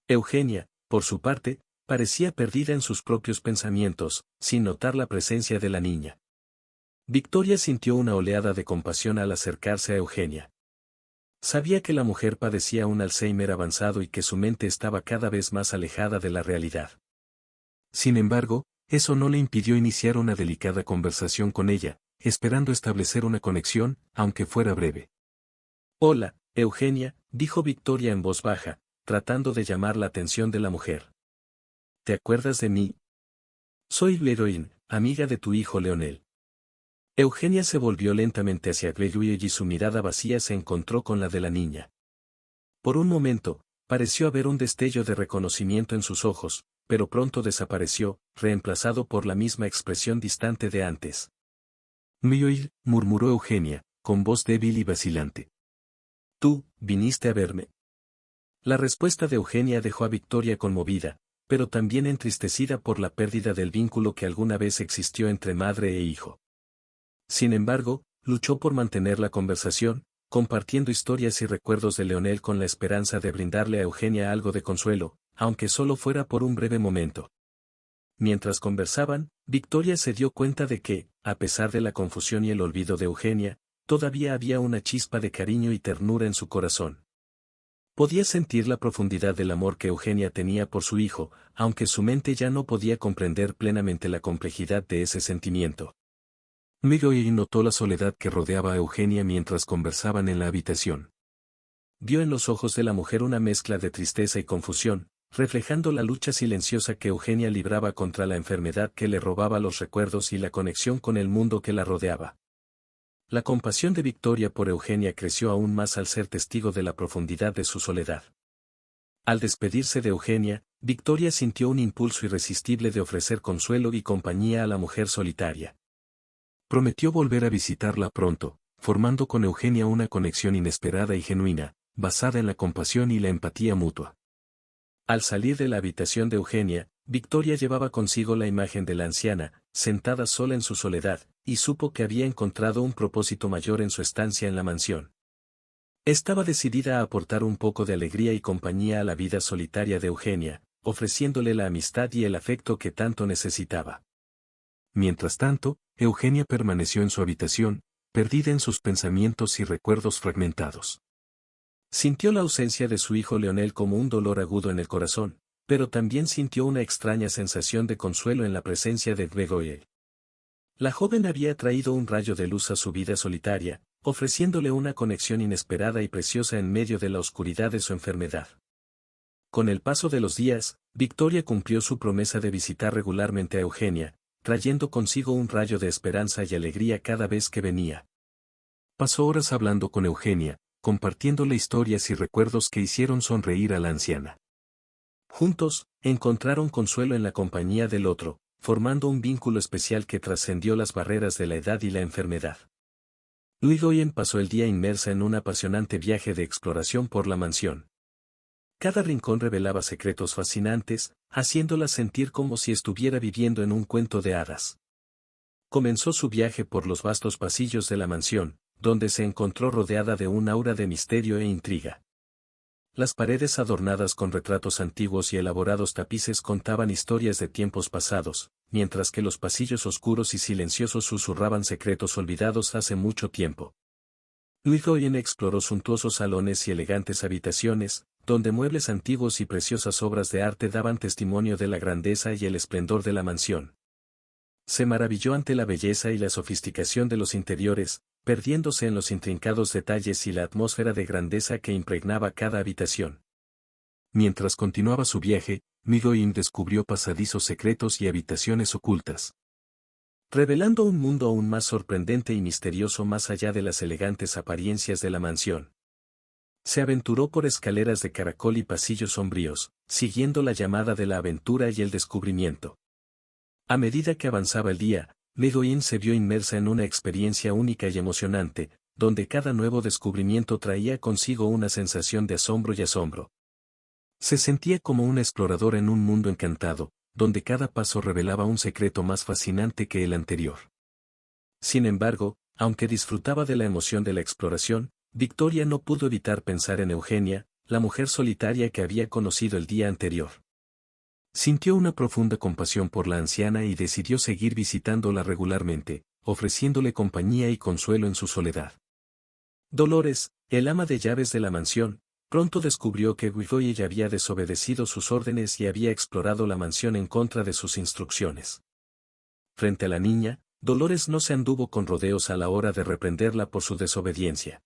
Eugenia, por su parte, parecía perdida en sus propios pensamientos, sin notar la presencia de la niña. Victoria sintió una oleada de compasión al acercarse a Eugenia. Sabía que la mujer padecía un Alzheimer avanzado y que su mente estaba cada vez más alejada de la realidad. Sin embargo, eso no le impidió iniciar una delicada conversación con ella, esperando establecer una conexión, aunque fuera breve. «Hola, Eugenia», dijo Victoria en voz baja, tratando de llamar la atención de la mujer. «¿Te acuerdas de mí? Soy Leroin, amiga de tu hijo Leonel». Eugenia se volvió lentamente hacia Victoria y su mirada vacía se encontró con la de la niña. Por un momento, pareció haber un destello de reconocimiento en sus ojos, pero pronto desapareció, reemplazado por la misma expresión distante de antes. «Mioil», murmuró Eugenia, con voz débil y vacilante. «¿Tú, viniste a verme?» La respuesta de Eugenia dejó a Victoria conmovida, pero también entristecida por la pérdida del vínculo que alguna vez existió entre madre e hijo. Sin embargo, luchó por mantener la conversación, compartiendo historias y recuerdos de Leonel con la esperanza de brindarle a Eugenia algo de consuelo, aunque solo fuera por un breve momento. Mientras conversaban, Victoria se dio cuenta de que, a pesar de la confusión y el olvido de Eugenia, todavía había una chispa de cariño y ternura en su corazón. Podía sentir la profundidad del amor que Eugenia tenía por su hijo, aunque su mente ya no podía comprender plenamente la complejidad de ese sentimiento. Migdoyen notó la soledad que rodeaba a Eugenia mientras conversaban en la habitación. Vio en los ojos de la mujer una mezcla de tristeza y confusión, reflejando la lucha silenciosa que Eugenia libraba contra la enfermedad que le robaba los recuerdos y la conexión con el mundo que la rodeaba. La compasión de Victoria por Eugenia creció aún más al ser testigo de la profundidad de su soledad. Al despedirse de Eugenia, Victoria sintió un impulso irresistible de ofrecer consuelo y compañía a la mujer solitaria. Prometió volver a visitarla pronto, formando con Eugenia una conexión inesperada y genuina, basada en la compasión y la empatía mutua. Al salir de la habitación de Eugenia, Victoria llevaba consigo la imagen de la anciana, sentada sola en su soledad, y supo que había encontrado un propósito mayor en su estancia en la mansión. Estaba decidida a aportar un poco de alegría y compañía a la vida solitaria de Eugenia, ofreciéndole la amistad y el afecto que tanto necesitaba. Mientras tanto, Eugenia permaneció en su habitación, perdida en sus pensamientos y recuerdos fragmentados. Sintió la ausencia de su hijo Leonel como un dolor agudo en el corazón, pero también sintió una extraña sensación de consuelo en la presencia de Gwegoye. La joven había traído un rayo de luz a su vida solitaria, ofreciéndole una conexión inesperada y preciosa en medio de la oscuridad de su enfermedad. Con el paso de los días, Victoria cumplió su promesa de visitar regularmente a Eugenia, trayendo consigo un rayo de esperanza y alegría cada vez que venía. Pasó horas hablando con Eugenia, compartiéndole historias y recuerdos que hicieron sonreír a la anciana. Juntos, encontraron consuelo en la compañía del otro, formando un vínculo especial que trascendió las barreras de la edad y la enfermedad. Irigoyen pasó el día inmersa en un apasionante viaje de exploración por la mansión. Cada rincón revelaba secretos fascinantes, haciéndola sentir como si estuviera viviendo en un cuento de hadas. Comenzó su viaje por los vastos pasillos de la mansión, donde se encontró rodeada de un aura de misterio e intriga. Las paredes adornadas con retratos antiguos y elaborados tapices contaban historias de tiempos pasados, mientras que los pasillos oscuros y silenciosos susurraban secretos olvidados hace mucho tiempo. Irigoyen exploró suntuosos salones y elegantes habitaciones, donde muebles antiguos y preciosas obras de arte daban testimonio de la grandeza y el esplendor de la mansión. Se maravilló ante la belleza y la sofisticación de los interiores, perdiéndose en los intrincados detalles y la atmósfera de grandeza que impregnaba cada habitación. Mientras continuaba su viaje, Irigoyen descubrió pasadizos secretos y habitaciones ocultas, revelando un mundo aún más sorprendente y misterioso más allá de las elegantes apariencias de la mansión. Se aventuró por escaleras de caracol y pasillos sombríos, siguiendo la llamada de la aventura y el descubrimiento. A medida que avanzaba el día, Irigoyen se vio inmersa en una experiencia única y emocionante, donde cada nuevo descubrimiento traía consigo una sensación de asombro y asombro. Se sentía como un explorador en un mundo encantado, donde cada paso revelaba un secreto más fascinante que el anterior. Sin embargo, aunque disfrutaba de la emoción de la exploración, Victoria no pudo evitar pensar en Eugenia, la mujer solitaria que había conocido el día anterior. Sintió una profunda compasión por la anciana y decidió seguir visitándola regularmente, ofreciéndole compañía y consuelo en su soledad. Dolores, el ama de llaves de la mansión, pronto descubrió que Irigoyen había desobedecido sus órdenes y había explorado la mansión en contra de sus instrucciones. Frente a la niña, Dolores no se anduvo con rodeos a la hora de reprenderla por su desobediencia.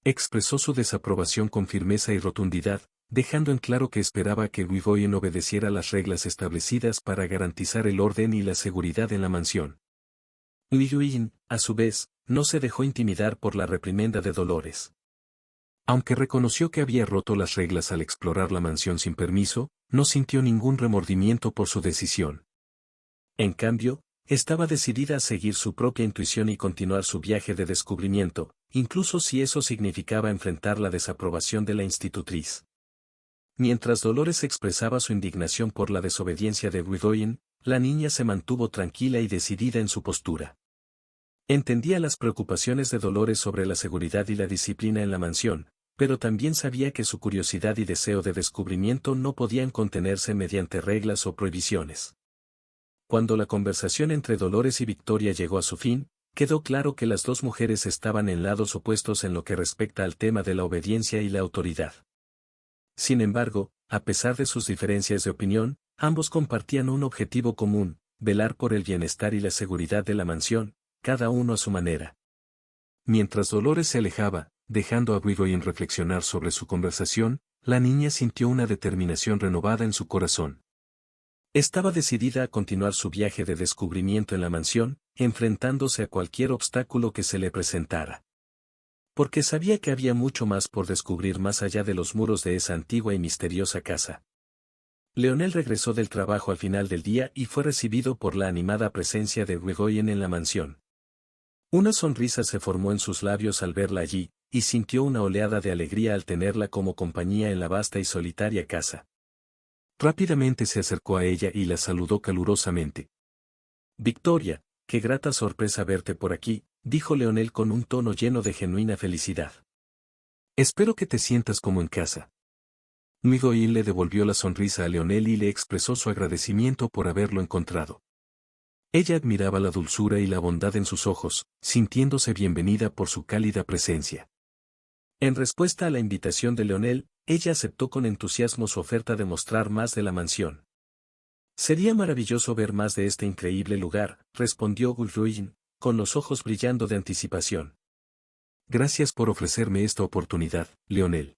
Expresó su desaprobación con firmeza y rotundidad, dejando en claro que esperaba que Irigoyen obedeciera las reglas establecidas para garantizar el orden y la seguridad en la mansión. Irigoyen, a su vez, no se dejó intimidar por la reprimenda de Dolores. Aunque reconoció que había roto las reglas al explorar la mansión sin permiso, no sintió ningún remordimiento por su decisión. En cambio, estaba decidida a seguir su propia intuición y continuar su viaje de descubrimiento, incluso si eso significaba enfrentar la desaprobación de la institutriz. Mientras Dolores expresaba su indignación por la desobediencia de Irigoyen, la niña se mantuvo tranquila y decidida en su postura. Entendía las preocupaciones de Dolores sobre la seguridad y la disciplina en la mansión, pero también sabía que su curiosidad y deseo de descubrimiento no podían contenerse mediante reglas o prohibiciones. Cuando la conversación entre Dolores y Victoria llegó a su fin, quedó claro que las dos mujeres estaban en lados opuestos en lo que respecta al tema de la obediencia y la autoridad. Sin embargo, a pesar de sus diferencias de opinión, ambos compartían un objetivo común, velar por el bienestar y la seguridad de la mansión, cada uno a su manera. Mientras Dolores se alejaba, dejando a Irigoyen reflexionar sobre su conversación, la niña sintió una determinación renovada en su corazón. Estaba decidida a continuar su viaje de descubrimiento en la mansión, enfrentándose a cualquier obstáculo que se le presentara. Porque sabía que había mucho más por descubrir más allá de los muros de esa antigua y misteriosa casa. Leonel regresó del trabajo al final del día y fue recibido por la animada presencia de Irigoyen en la mansión. Una sonrisa se formó en sus labios al verla allí, y sintió una oleada de alegría al tenerla como compañía en la vasta y solitaria casa. Rápidamente se acercó a ella y la saludó calurosamente. Victoria, qué grata sorpresa verte por aquí, dijo Leonel con un tono lleno de genuina felicidad. Espero que te sientas como en casa. Irigoyen le devolvió la sonrisa a Leonel y le expresó su agradecimiento por haberlo encontrado. Ella admiraba la dulzura y la bondad en sus ojos, sintiéndose bienvenida por su cálida presencia. En respuesta a la invitación de Leonel, ella aceptó con entusiasmo su oferta de mostrar más de la mansión. Sería maravilloso ver más de este increíble lugar, respondió Gulruin, con los ojos brillando de anticipación. Gracias por ofrecerme esta oportunidad, Leonel.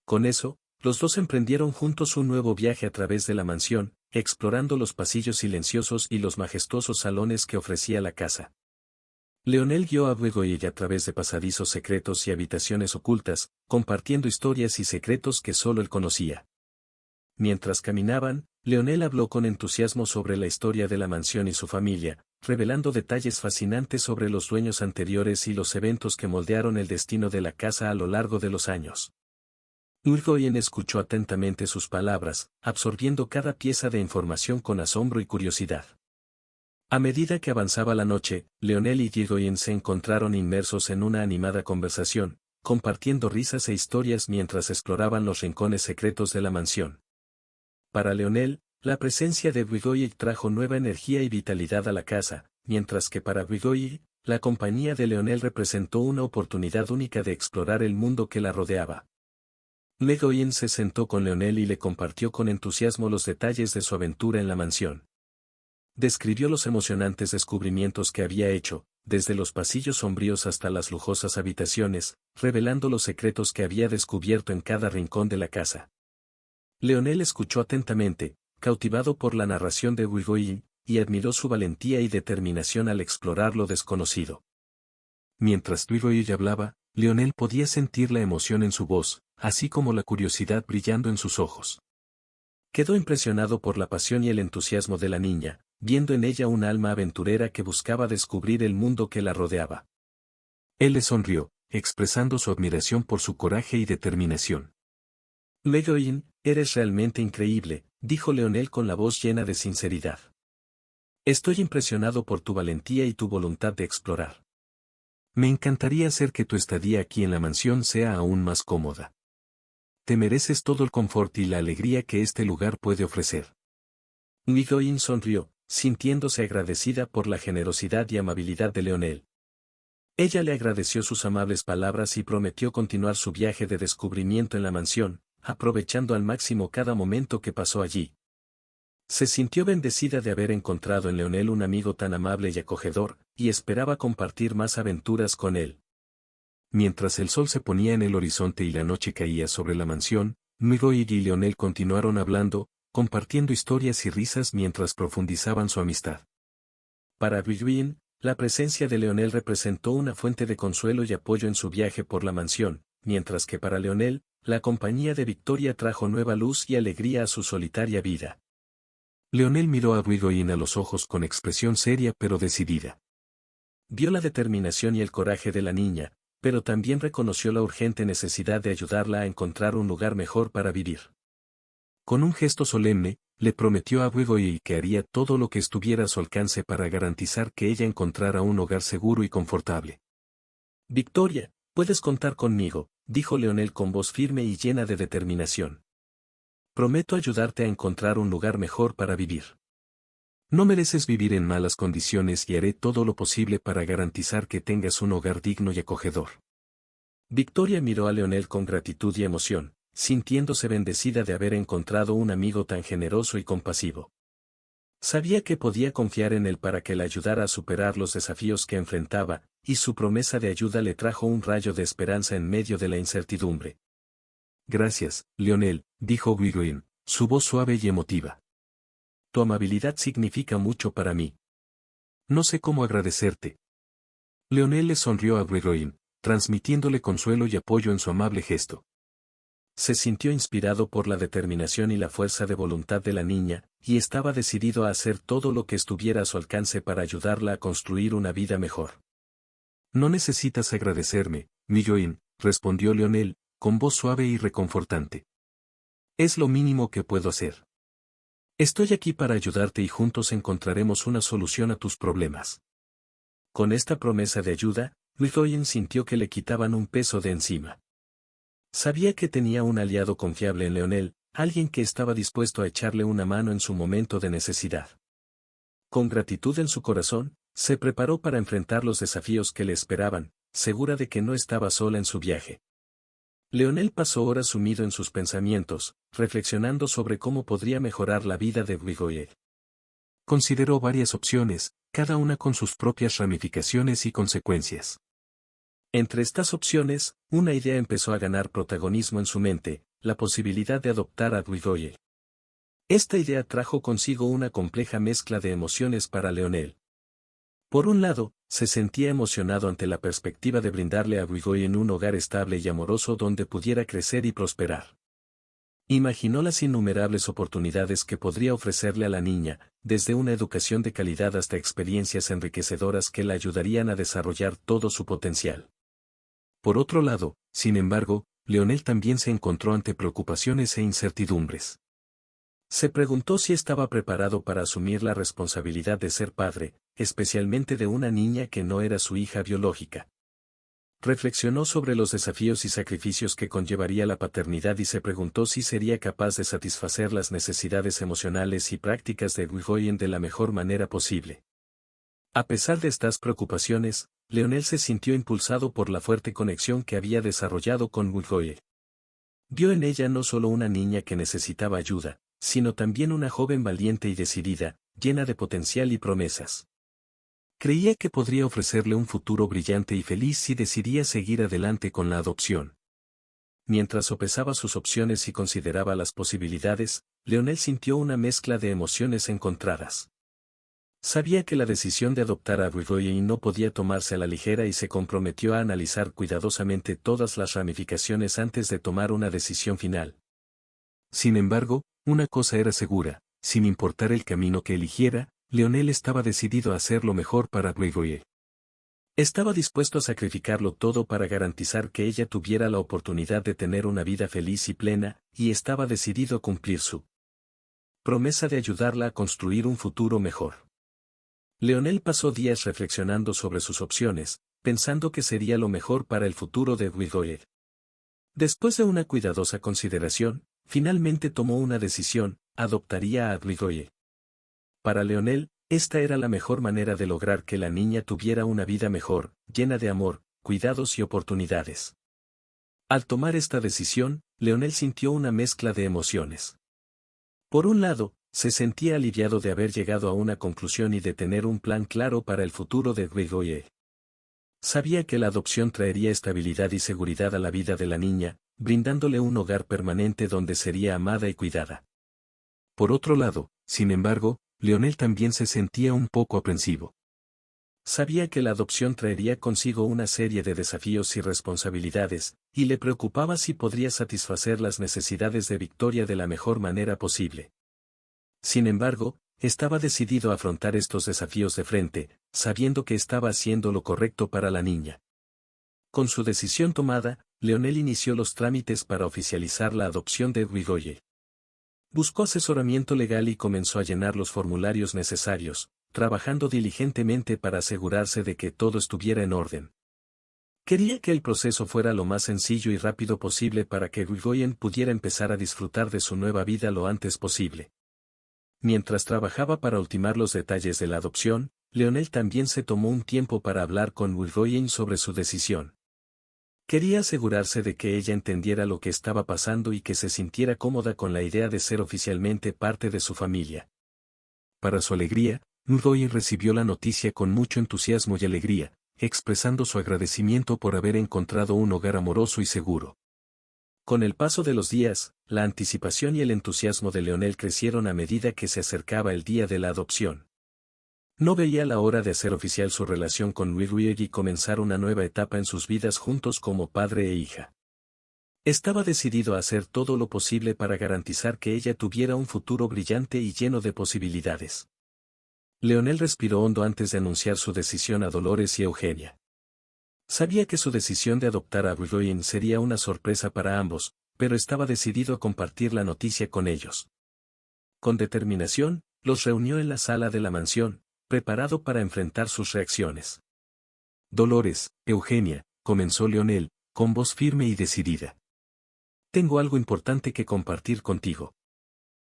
Con eso, los dos emprendieron juntos un nuevo viaje a través de la mansión, explorando los pasillos silenciosos y los majestuosos salones que ofrecía la casa. Leonel guió a Bwigoil a través de pasadizos secretos y habitaciones ocultas, compartiendo historias y secretos que solo él conocía. Mientras caminaban, Leonel habló con entusiasmo sobre la historia de la mansión y su familia, revelando detalles fascinantes sobre los dueños anteriores y los eventos que moldearon el destino de la casa a lo largo de los años. Yrgoyen escuchó atentamente sus palabras, absorbiendo cada pieza de información con asombro y curiosidad. A medida que avanzaba la noche, Leonel y Yrgoyen se encontraron inmersos en una animada conversación, compartiendo risas e historias mientras exploraban los rincones secretos de la mansión. Para Leonel, la presencia de Bwigoil trajo nueva energía y vitalidad a la casa, mientras que para Bwigoil, la compañía de Leonel representó una oportunidad única de explorar el mundo que la rodeaba. Bwigoil se sentó con Leonel y le compartió con entusiasmo los detalles de su aventura en la mansión. Describió los emocionantes descubrimientos que había hecho, desde los pasillos sombríos hasta las lujosas habitaciones, revelando los secretos que había descubierto en cada rincón de la casa. Leonel escuchó atentamente, cautivado por la narración de Bwigoil, y admiró su valentía y determinación al explorar lo desconocido. Mientras Bwigoil hablaba, Leonel podía sentir la emoción en su voz, así como la curiosidad brillando en sus ojos. Quedó impresionado por la pasión y el entusiasmo de la niña, viendo en ella un alma aventurera que buscaba descubrir el mundo que la rodeaba. Él le sonrió, expresando su admiración por su coraje y determinación. Bwigoil, eres realmente increíble, dijo Leonel con la voz llena de sinceridad. Estoy impresionado por tu valentía y tu voluntad de explorar. Me encantaría hacer que tu estadía aquí en la mansión sea aún más cómoda. Te mereces todo el confort y la alegría que este lugar puede ofrecer. Bwigoil sonrió, sintiéndose agradecida por la generosidad y amabilidad de Leonel. Ella le agradeció sus amables palabras y prometió continuar su viaje de descubrimiento en la mansión, aprovechando al máximo cada momento que pasó allí. Se sintió bendecida de haber encontrado en Leonel un amigo tan amable y acogedor, y esperaba compartir más aventuras con él. Mientras el sol se ponía en el horizonte y la noche caía sobre la mansión, Bwigoil y Leonel continuaron hablando, compartiendo historias y risas mientras profundizaban su amistad. Para Bwigoil, la presencia de Leonel representó una fuente de consuelo y apoyo en su viaje por la mansión, mientras que para Leonel, la compañía de Victoria trajo nueva luz y alegría a su solitaria vida. Leonel miró a Bwigoil a los ojos con expresión seria pero decidida. Vio la determinación y el coraje de la niña, pero también reconoció la urgente necesidad de ayudarla a encontrar un lugar mejor para vivir. Con un gesto solemne, le prometió a Bwigoil que haría todo lo que estuviera a su alcance para garantizar que ella encontrara un hogar seguro y confortable. Victoria, puedes contar conmigo, dijo Leonel con voz firme y llena de determinación. Prometo ayudarte a encontrar un lugar mejor para vivir. No mereces vivir en malas condiciones y haré todo lo posible para garantizar que tengas un hogar digno y acogedor. Victoria miró a Leonel con gratitud y emoción, sintiéndose bendecida de haber encontrado un amigo tan generoso y compasivo. Sabía que podía confiar en él para que la ayudara a superar los desafíos que enfrentaba, y su promesa de ayuda le trajo un rayo de esperanza en medio de la incertidumbre. Gracias, Leonel, dijo Bwigoil, su voz suave y emotiva. Tu amabilidad significa mucho para mí. No sé cómo agradecerte. Leonel le sonrió a Bwigoil, transmitiéndole consuelo y apoyo en su amable gesto. Se sintió inspirado por la determinación y la fuerza de voluntad de la niña, y estaba decidido a hacer todo lo que estuviera a su alcance para ayudarla a construir una vida mejor. No necesitas agradecerme, Bwigoil, respondió Leonel, con voz suave y reconfortante. Es lo mínimo que puedo hacer. Estoy aquí para ayudarte y juntos encontraremos una solución a tus problemas. Con esta promesa de ayuda, Bwigoil sintió que le quitaban un peso de encima. Sabía que tenía un aliado confiable en Leonel, alguien que estaba dispuesto a echarle una mano en su momento de necesidad. Con gratitud en su corazón, se preparó para enfrentar los desafíos que le esperaban, segura de que no estaba sola en su viaje. Leonel pasó horas sumido en sus pensamientos, reflexionando sobre cómo podría mejorar la vida de Grigoye. Consideró varias opciones, cada una con sus propias ramificaciones y consecuencias. Entre estas opciones, una idea empezó a ganar protagonismo en su mente, la posibilidad de adoptar a Grigoye. Esta idea trajo consigo una compleja mezcla de emociones para Leonel. Por un lado, se sentía emocionado ante la perspectiva de brindarle a Grigoye un hogar estable y amoroso donde pudiera crecer y prosperar. Imaginó las innumerables oportunidades que podría ofrecerle a la niña, desde una educación de calidad hasta experiencias enriquecedoras que la ayudarían a desarrollar todo su potencial. Por otro lado, sin embargo, Leonel también se encontró ante preocupaciones e incertidumbres. Se preguntó si estaba preparado para asumir la responsabilidad de ser padre, especialmente de una niña que no era su hija biológica. Reflexionó sobre los desafíos y sacrificios que conllevaría la paternidad y se preguntó si sería capaz de satisfacer las necesidades emocionales y prácticas de Grigoyen de la mejor manera posible. A pesar de estas preocupaciones, Leonel se sintió impulsado por la fuerte conexión que había desarrollado con Grigoyen. Vio en ella no solo una niña que necesitaba ayuda, sino también una joven valiente y decidida, llena de potencial y promesas. Creía que podría ofrecerle un futuro brillante y feliz si decidía seguir adelante con la adopción. Mientras sopesaba sus opciones y consideraba las posibilidades, Leonel sintió una mezcla de emociones encontradas. Sabía que la decisión de adoptar a Grigoyen no podía tomarse a la ligera y se comprometió a analizar cuidadosamente todas las ramificaciones antes de tomar una decisión final. Sin embargo, una cosa era segura, sin importar el camino que eligiera, Leonel estaba decidido a hacer lo mejor para Grigoyen. Estaba dispuesto a sacrificarlo todo para garantizar que ella tuviera la oportunidad de tener una vida feliz y plena, y estaba decidido a cumplir su promesa de ayudarla a construir un futuro mejor. Leonel pasó días reflexionando sobre sus opciones, pensando que sería lo mejor para el futuro de Grigoyen. Después de una cuidadosa consideración, finalmente tomó una decisión: adoptaría a Grigoyen. Para Leonel, esta era la mejor manera de lograr que la niña tuviera una vida mejor, llena de amor, cuidados y oportunidades. Al tomar esta decisión, Leonel sintió una mezcla de emociones. Por un lado, se sentía aliviado de haber llegado a una conclusión y de tener un plan claro para el futuro de Grigoyen. Sabía que la adopción traería estabilidad y seguridad a la vida de la niña, brindándole un hogar permanente donde sería amada y cuidada. Por otro lado, sin embargo, Leonel también se sentía un poco aprensivo. Sabía que la adopción traería consigo una serie de desafíos y responsabilidades, y le preocupaba si podría satisfacer las necesidades de Victoria de la mejor manera posible. Sin embargo, estaba decidido a afrontar estos desafíos de frente, sabiendo que estaba haciendo lo correcto para la niña. Con su decisión tomada, Leonel inició los trámites para oficializar la adopción de Grigoyen. Buscó asesoramiento legal y comenzó a llenar los formularios necesarios, trabajando diligentemente para asegurarse de que todo estuviera en orden. Quería que el proceso fuera lo más sencillo y rápido posible para que Grigoyen pudiera empezar a disfrutar de su nueva vida lo antes posible. Mientras trabajaba para ultimar los detalles de la adopción, Leonel también se tomó un tiempo para hablar con Grigoyen sobre su decisión. Quería asegurarse de que ella entendiera lo que estaba pasando y que se sintiera cómoda con la idea de ser oficialmente parte de su familia. Para su alegría, Grigoyen recibió la noticia con mucho entusiasmo y alegría, expresando su agradecimiento por haber encontrado un hogar amoroso y seguro. Con el paso de los días, la anticipación y el entusiasmo de Leonel crecieron a medida que se acercaba el día de la adopción. No veía la hora de hacer oficial su relación con Grigoyen y comenzar una nueva etapa en sus vidas juntos como padre e hija. Estaba decidido a hacer todo lo posible para garantizar que ella tuviera un futuro brillante y lleno de posibilidades. Leonel respiró hondo antes de anunciar su decisión a Dolores y Eugenia. Sabía que su decisión de adoptar a Grigoyen sería una sorpresa para ambos, pero estaba decidido a compartir la noticia con ellos. Con determinación, los reunió en la sala de la mansión, preparado para enfrentar sus reacciones. Dolores, Eugenia, comenzó Leonel, con voz firme y decidida. Tengo algo importante que compartir contigo.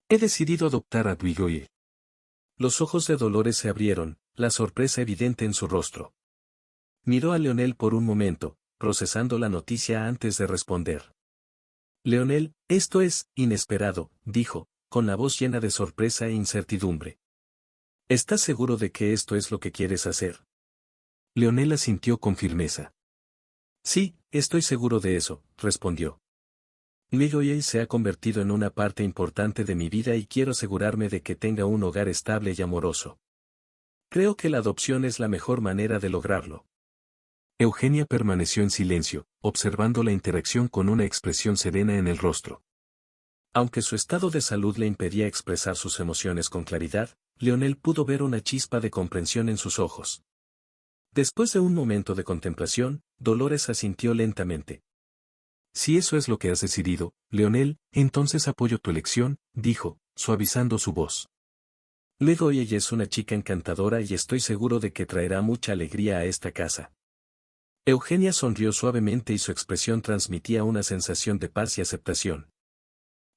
He decidido adoptar a Grigoyen. Los ojos de Dolores se abrieron, la sorpresa evidente en su rostro. Miró a Leonel por un momento, procesando la noticia antes de responder. Leonel, esto es inesperado, dijo, con la voz llena de sorpresa e incertidumbre. ¿Estás seguro de que esto es lo que quieres hacer? Leonel asintió con firmeza. Sí, estoy seguro de eso, respondió. Legoye se ha convertido en una parte importante de mi vida y quiero asegurarme de que tenga un hogar estable y amoroso. Creo que la adopción es la mejor manera de lograrlo. Eugenia permaneció en silencio, observando la interacción con una expresión serena en el rostro. Aunque su estado de salud le impedía expresar sus emociones con claridad, Leonel pudo ver una chispa de comprensión en sus ojos. Después de un momento de contemplación, Dolores asintió lentamente. Si eso es lo que has decidido, Leonel, entonces apoyo tu elección, dijo, suavizando su voz. Luego ella es una chica encantadora y estoy seguro de que traerá mucha alegría a esta casa. Eugenia sonrió suavemente y su expresión transmitía una sensación de paz y aceptación.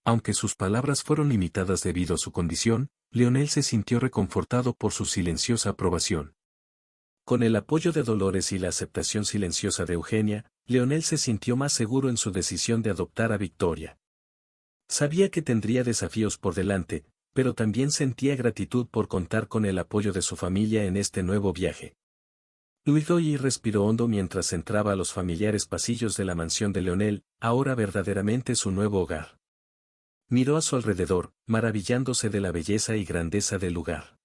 Aunque sus palabras fueron limitadas debido a su condición, Leonel se sintió reconfortado por su silenciosa aprobación. Con el apoyo de Dolores y la aceptación silenciosa de Eugenia, Leonel se sintió más seguro en su decisión de adoptar a Victoria. Sabía que tendría desafíos por delante, pero también sentía gratitud por contar con el apoyo de su familia en este nuevo viaje. Luigi respiró hondo mientras entraba a los familiares pasillos de la mansión de Leonel, ahora verdaderamente su nuevo hogar. Miró a su alrededor, maravillándose de la belleza y grandeza del lugar.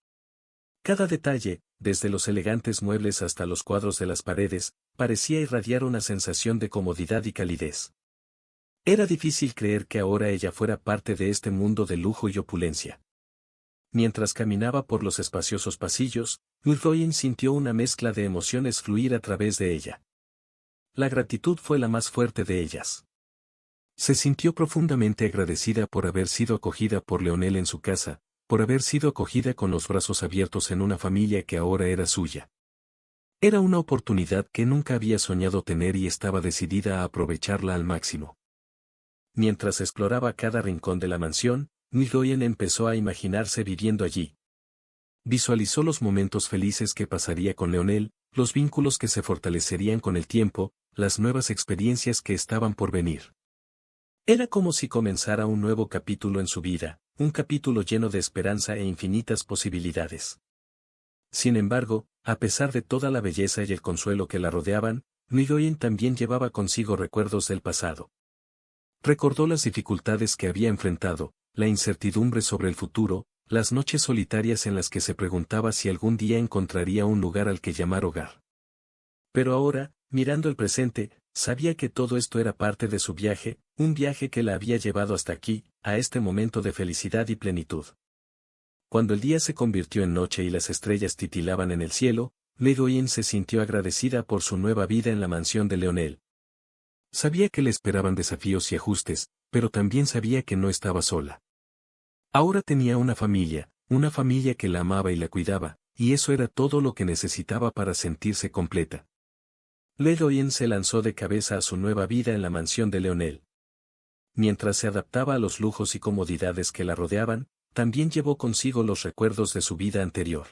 Cada detalle, desde los elegantes muebles hasta los cuadros de las paredes, parecía irradiar una sensación de comodidad y calidez. Era difícil creer que ahora ella fuera parte de este mundo de lujo y opulencia. Mientras caminaba por los espaciosos pasillos, Luigi sintió una mezcla de emociones fluir a través de ella. La gratitud fue la más fuerte de ellas. Se sintió profundamente agradecida por haber sido acogida por Leonel en su casa, por haber sido acogida con los brazos abiertos en una familia que ahora era suya. Era una oportunidad que nunca había soñado tener y estaba decidida a aprovecharla al máximo. Mientras exploraba cada rincón de la mansión, Nguyen empezó a imaginarse viviendo allí. Visualizó los momentos felices que pasaría con Leonel, los vínculos que se fortalecerían con el tiempo, las nuevas experiencias que estaban por venir. Era como si comenzara un nuevo capítulo en su vida, un capítulo lleno de esperanza e infinitas posibilidades. Sin embargo, a pesar de toda la belleza y el consuelo que la rodeaban, Nguyen también llevaba consigo recuerdos del pasado. Recordó las dificultades que había enfrentado, la incertidumbre sobre el futuro, las noches solitarias en las que se preguntaba si algún día encontraría un lugar al que llamar hogar. Pero ahora, mirando el presente, sabía que todo esto era parte de su viaje, un viaje que la había llevado hasta aquí, a este momento de felicidad y plenitud. Cuando el día se convirtió en noche y las estrellas titilaban en el cielo, Nguyen se sintió agradecida por su nueva vida en la mansión de Leonel. Sabía que le esperaban desafíos y ajustes, pero también sabía que no estaba sola. Ahora tenía una familia que la amaba y la cuidaba, y eso era todo lo que necesitaba para sentirse completa. Nguyen se lanzó de cabeza a su nueva vida en la mansión de Leonel. Mientras se adaptaba a los lujos y comodidades que la rodeaban, también llevó consigo los recuerdos de su vida anterior.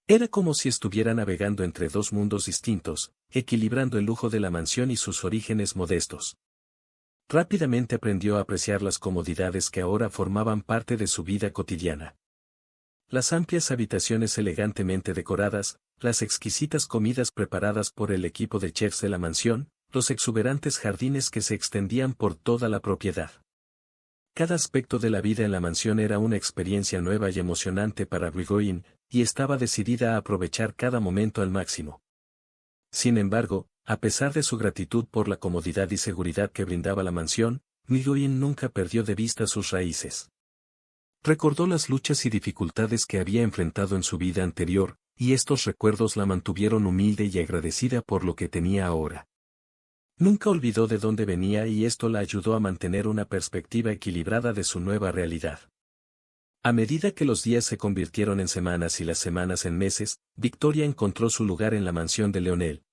Era como si estuviera navegando entre dos mundos distintos, equilibrando el lujo de la mansión y sus orígenes modestos. Rápidamente aprendió a apreciar las comodidades que ahora formaban parte de su vida cotidiana. Las amplias habitaciones elegantemente decoradas, las exquisitas comidas preparadas por el equipo de chefs de la mansión, los exuberantes jardines que se extendían por toda la propiedad. Cada aspecto de la vida en la mansión era una experiencia nueva y emocionante para Nguyen, y estaba decidida a aprovechar cada momento al máximo. Sin embargo, a pesar de su gratitud por la comodidad y seguridad que brindaba la mansión, Nguyen nunca perdió de vista sus raíces. Recordó las luchas y dificultades que había enfrentado en su vida anterior, y estos recuerdos la mantuvieron humilde y agradecida por lo que tenía ahora. Nunca olvidó de dónde venía y esto la ayudó a mantener una perspectiva equilibrada de su nueva realidad. A medida que los días se convirtieron en semanas y las semanas en meses, Victoria encontró su lugar en la mansión de Leonel.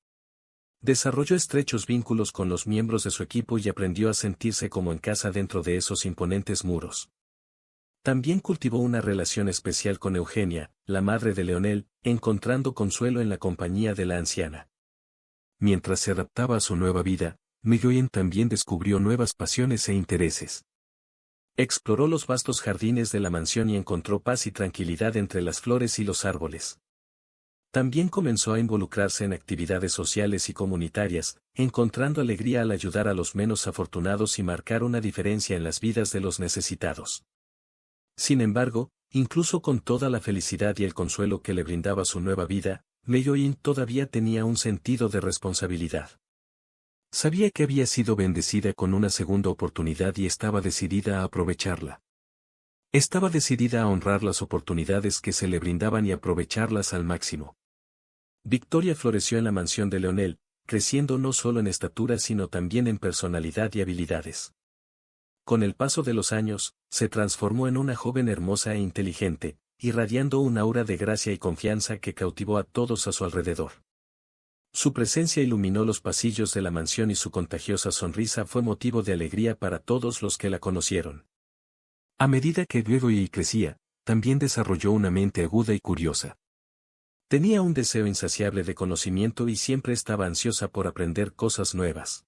Desarrolló estrechos vínculos con los miembros de su equipo y aprendió a sentirse como en casa dentro de esos imponentes muros. También cultivó una relación especial con Eugenia, la madre de Leonel, encontrando consuelo en la compañía de la anciana. Mientras se adaptaba a su nueva vida, Nguyen también descubrió nuevas pasiones e intereses. Exploró los vastos jardines de la mansión y encontró paz y tranquilidad entre las flores y los árboles. También comenzó a involucrarse en actividades sociales y comunitarias, encontrando alegría al ayudar a los menos afortunados y marcar una diferencia en las vidas de los necesitados. Sin embargo, incluso con toda la felicidad y el consuelo que le brindaba su nueva vida, Nguyen todavía tenía un sentido de responsabilidad. Sabía que había sido bendecida con una segunda oportunidad y estaba decidida a aprovecharla. Estaba decidida a honrar las oportunidades que se le brindaban y aprovecharlas al máximo. Victoria floreció en la mansión de Leonel, creciendo no solo en estatura sino también en personalidad y habilidades. Con el paso de los años, se transformó en una joven hermosa e inteligente, irradiando un aura de gracia y confianza que cautivó a todos a su alrededor. Su presencia iluminó los pasillos de la mansión y su contagiosa sonrisa fue motivo de alegría para todos los que la conocieron. A medida que Gregory crecía, también desarrolló una mente aguda y curiosa. Tenía un deseo insaciable de conocimiento y siempre estaba ansiosa por aprender cosas nuevas.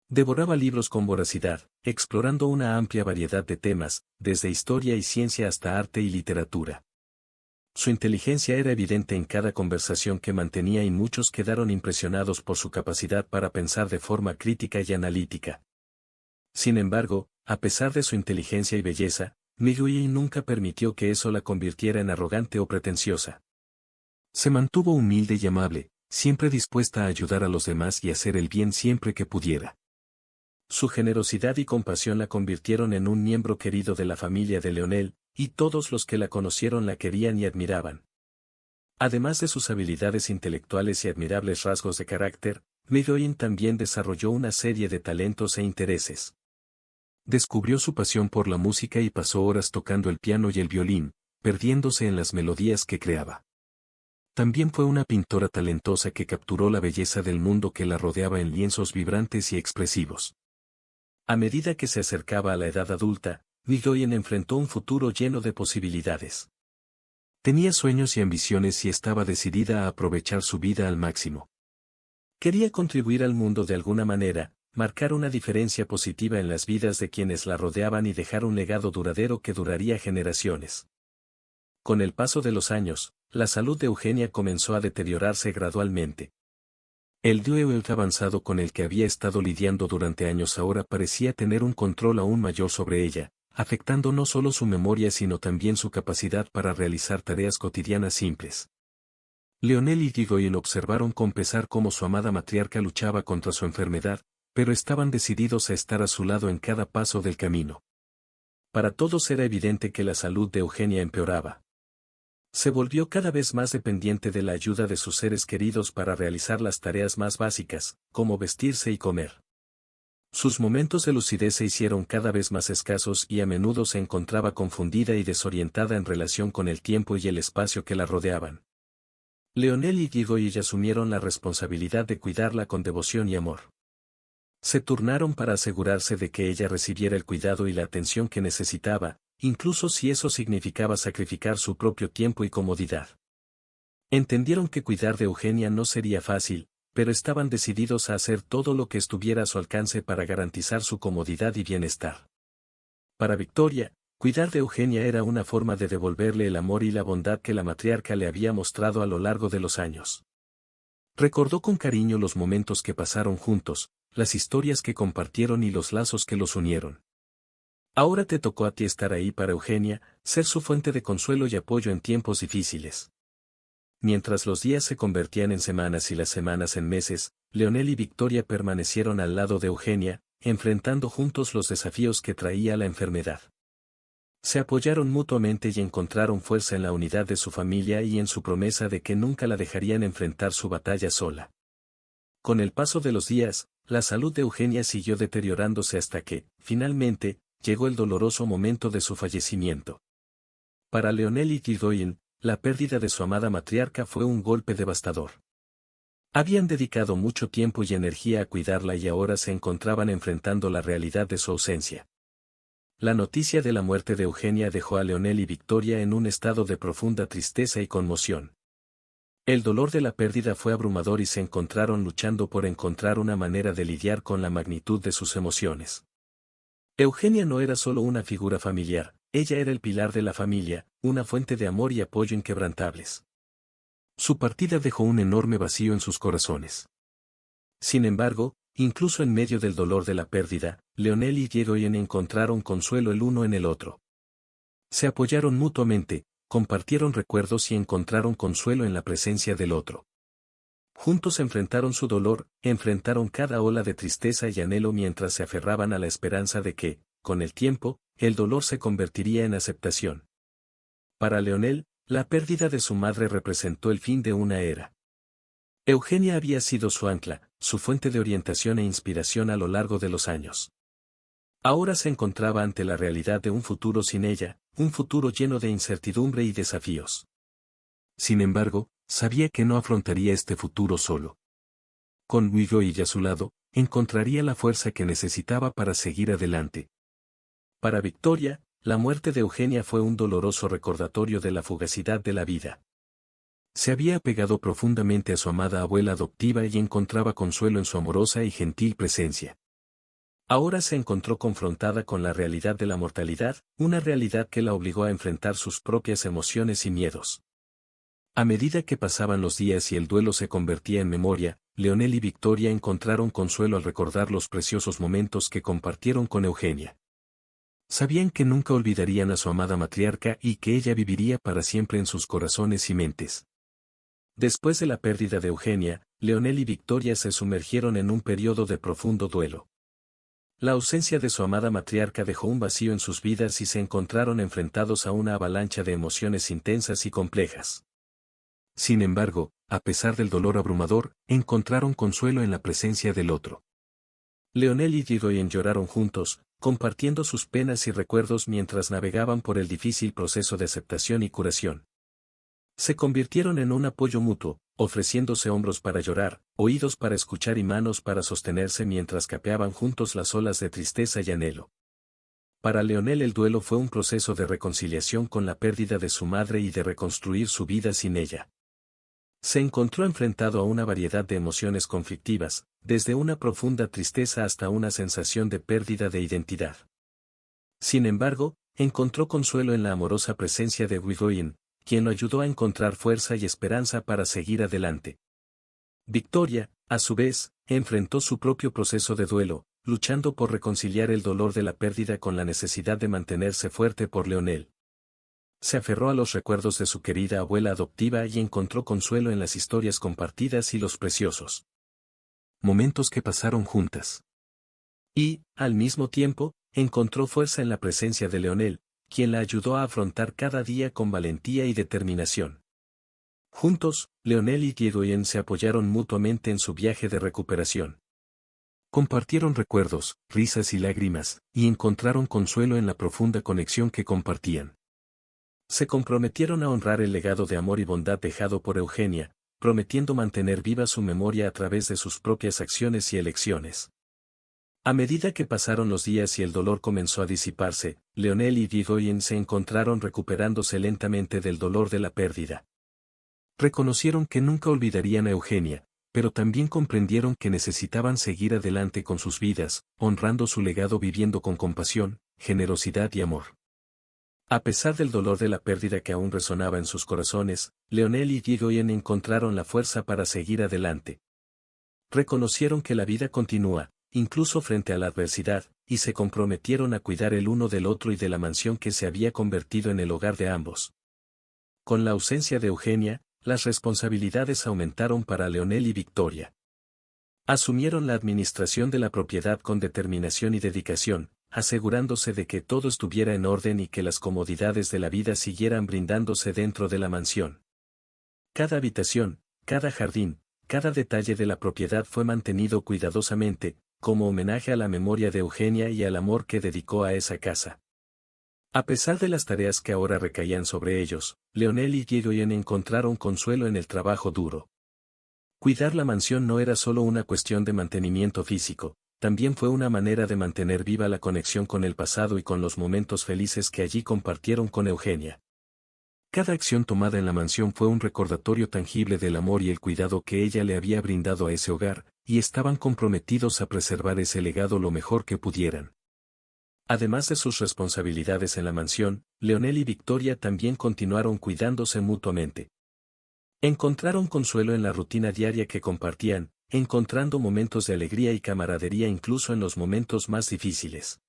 Devoraba libros con voracidad, explorando una amplia variedad de temas, desde historia y ciencia hasta arte y literatura. Su inteligencia era evidente en cada conversación que mantenía y muchos quedaron impresionados por su capacidad para pensar de forma crítica y analítica. Sin embargo, a pesar de su inteligencia y belleza, Nguyen nunca permitió que eso la convirtiera en arrogante o pretenciosa. Se mantuvo humilde y amable, siempre dispuesta a ayudar a los demás y hacer el bien siempre que pudiera. Su generosidad y compasión la convirtieron en un miembro querido de la familia de Leonel, y todos los que la conocieron la querían y admiraban. Además de sus habilidades intelectuales y admirables rasgos de carácter, Nguyen también desarrolló una serie de talentos e intereses. Descubrió su pasión por la música y pasó horas tocando el piano y el violín, perdiéndose en las melodías que creaba. También fue una pintora talentosa que capturó la belleza del mundo que la rodeaba en lienzos vibrantes y expresivos. A medida que se acercaba a la edad adulta, Nguyen enfrentó un futuro lleno de posibilidades. Tenía sueños y ambiciones y estaba decidida a aprovechar su vida al máximo. Quería contribuir al mundo de alguna manera, marcar una diferencia positiva en las vidas de quienes la rodeaban y dejar un legado duradero que duraría generaciones. Con el paso de los años, la salud de Eugenia comenzó a deteriorarse gradualmente. El duelo avanzado con el que había estado lidiando durante años ahora parecía tener un control aún mayor sobre ella, afectando no solo su memoria sino también su capacidad para realizar tareas cotidianas simples. Leonel y Nguyen observaron con pesar cómo su amada matriarca luchaba contra su enfermedad, pero estaban decididos a estar a su lado en cada paso del camino. Para todos era evidente que la salud de Eugenia empeoraba. Se volvió cada vez más dependiente de la ayuda de sus seres queridos para realizar las tareas más básicas, como vestirse y comer. Sus momentos de lucidez se hicieron cada vez más escasos y a menudo se encontraba confundida y desorientada en relación con el tiempo y el espacio que la rodeaban. Leonel y Nguyen asumieron la responsabilidad de cuidarla con devoción y amor. Se turnaron para asegurarse de que ella recibiera el cuidado y la atención que necesitaba, incluso si eso significaba sacrificar su propio tiempo y comodidad. Entendieron que cuidar de Eugenia no sería fácil, pero estaban decididos a hacer todo lo que estuviera a su alcance para garantizar su comodidad y bienestar. Para Victoria, cuidar de Eugenia era una forma de devolverle el amor y la bondad que la matriarca le había mostrado a lo largo de los años. Recordó con cariño los momentos que pasaron juntos, las historias que compartieron y los lazos que los unieron. Ahora te tocó a ti estar ahí para Eugenia, ser su fuente de consuelo y apoyo en tiempos difíciles. Mientras los días se convertían en semanas y las semanas en meses, Leonel y Victoria permanecieron al lado de Eugenia, enfrentando juntos los desafíos que traía la enfermedad. Se apoyaron mutuamente y encontraron fuerza en la unidad de su familia y en su promesa de que nunca la dejarían enfrentar su batalla sola. Con el paso de los días, la salud de Eugenia siguió deteriorándose hasta que, finalmente, llegó el doloroso momento de su fallecimiento. Para Leonel y Nguyen, la pérdida de su amada matriarca fue un golpe devastador. Habían dedicado mucho tiempo y energía a cuidarla y ahora se encontraban enfrentando la realidad de su ausencia. La noticia de la muerte de Eugenia dejó a Leonel y Victoria en un estado de profunda tristeza y conmoción. El dolor de la pérdida fue abrumador y se encontraron luchando por encontrar una manera de lidiar con la magnitud de sus emociones. Eugenia no era solo una figura familiar, ella era el pilar de la familia, una fuente de amor y apoyo inquebrantables. Su partida dejó un enorme vacío en sus corazones. Sin embargo, incluso en medio del dolor de la pérdida, Leonel y Yegoyen encontraron consuelo el uno en el otro. Se apoyaron mutuamente, compartieron recuerdos y encontraron consuelo en la presencia del otro. Juntos enfrentaron su dolor, enfrentaron cada ola de tristeza y anhelo mientras se aferraban a la esperanza de que, con el tiempo, el dolor se convertiría en aceptación. Para Leonel, la pérdida de su madre representó el fin de una era. Eugenia había sido su ancla, su fuente de orientación e inspiración a lo largo de los años. Ahora se encontraba ante la realidad de un futuro sin ella, un futuro lleno de incertidumbre y desafíos. Sin embargo, sabía que no afrontaría este futuro solo. Con Yegoyen a su lado, encontraría la fuerza que necesitaba para seguir adelante. Para Victoria, la muerte de Eugenia fue un doloroso recordatorio de la fugacidad de la vida. Se había apegado profundamente a su amada abuela adoptiva y encontraba consuelo en su amorosa y gentil presencia. Ahora se encontró confrontada con la realidad de la mortalidad, una realidad que la obligó a enfrentar sus propias emociones y miedos. A medida que pasaban los días y el duelo se convertía en memoria, Leonel y Victoria encontraron consuelo al recordar los preciosos momentos que compartieron con Eugenia. Sabían que nunca olvidarían a su amada matriarca y que ella viviría para siempre en sus corazones y mentes. Después de la pérdida de Eugenia, Leonel y Victoria se sumergieron en un periodo de profundo duelo. La ausencia de su amada matriarca dejó un vacío en sus vidas y se encontraron enfrentados a una avalancha de emociones intensas y complejas. Sin embargo, a pesar del dolor abrumador, encontraron consuelo en la presencia del otro. Leonel y Yegoyen lloraron juntos, compartiendo sus penas y recuerdos mientras navegaban por el difícil proceso de aceptación y curación. Se convirtieron en un apoyo mutuo, ofreciéndose hombros para llorar, oídos para escuchar y manos para sostenerse mientras capeaban juntos las olas de tristeza y anhelo. Para Leonel el duelo fue un proceso de reconciliación con la pérdida de su madre y de reconstruir su vida sin ella. Se encontró enfrentado a una variedad de emociones conflictivas, desde una profunda tristeza hasta una sensación de pérdida de identidad. Sin embargo, encontró consuelo en la amorosa presencia de Yegoyen, quien lo ayudó a encontrar fuerza y esperanza para seguir adelante. Victoria, a su vez, enfrentó su propio proceso de duelo, luchando por reconciliar el dolor de la pérdida con la necesidad de mantenerse fuerte por Leonel. Se aferró a los recuerdos de su querida abuela adoptiva y encontró consuelo en las historias compartidas y los preciosos momentos que pasaron juntas. Y, al mismo tiempo, encontró fuerza en la presencia de Leonel, quien la ayudó a afrontar cada día con valentía y determinación. Juntos, Leonel y Yegoyen se apoyaron mutuamente en su viaje de recuperación. Compartieron recuerdos, risas y lágrimas, y encontraron consuelo en la profunda conexión que compartían. Se comprometieron a honrar el legado de amor y bondad dejado por Eugenia, prometiendo mantener viva su memoria a través de sus propias acciones y elecciones. A medida que pasaron los días y el dolor comenzó a disiparse, Leonel y Yegoyen se encontraron recuperándose lentamente del dolor de la pérdida. Reconocieron que nunca olvidarían a Eugenia, pero también comprendieron que necesitaban seguir adelante con sus vidas, honrando su legado viviendo con compasión, generosidad y amor. A pesar del dolor de la pérdida que aún resonaba en sus corazones, Leonel y Yegoyen encontraron la fuerza para seguir adelante. Reconocieron que la vida continúa, incluso frente a la adversidad, y se comprometieron a cuidar el uno del otro y de la mansión que se había convertido en el hogar de ambos. Con la ausencia de Eugenia, las responsabilidades aumentaron para Leonel y Victoria. Asumieron la administración de la propiedad con determinación y dedicación, asegurándose de que todo estuviera en orden y que las comodidades de la vida siguieran brindándose dentro de la mansión. Cada habitación, cada jardín, cada detalle de la propiedad fue mantenido cuidadosamente, como homenaje a la memoria de Eugenia y al amor que dedicó a esa casa. A pesar de las tareas que ahora recaían sobre ellos, Leonel y Yegoyen encontraron consuelo en el trabajo duro. Cuidar la mansión no era solo una cuestión de mantenimiento físico, también fue una manera de mantener viva la conexión con el pasado y con los momentos felices que allí compartieron con Eugenia. Cada acción tomada en la mansión fue un recordatorio tangible del amor y el cuidado que ella le había brindado a ese hogar, y estaban comprometidos a preservar ese legado lo mejor que pudieran. Además de sus responsabilidades en la mansión, Leonel y Victoria también continuaron cuidándose mutuamente. Encontraron consuelo en la rutina diaria que compartían, encontrando momentos de alegría y camaradería incluso en los momentos más difíciles.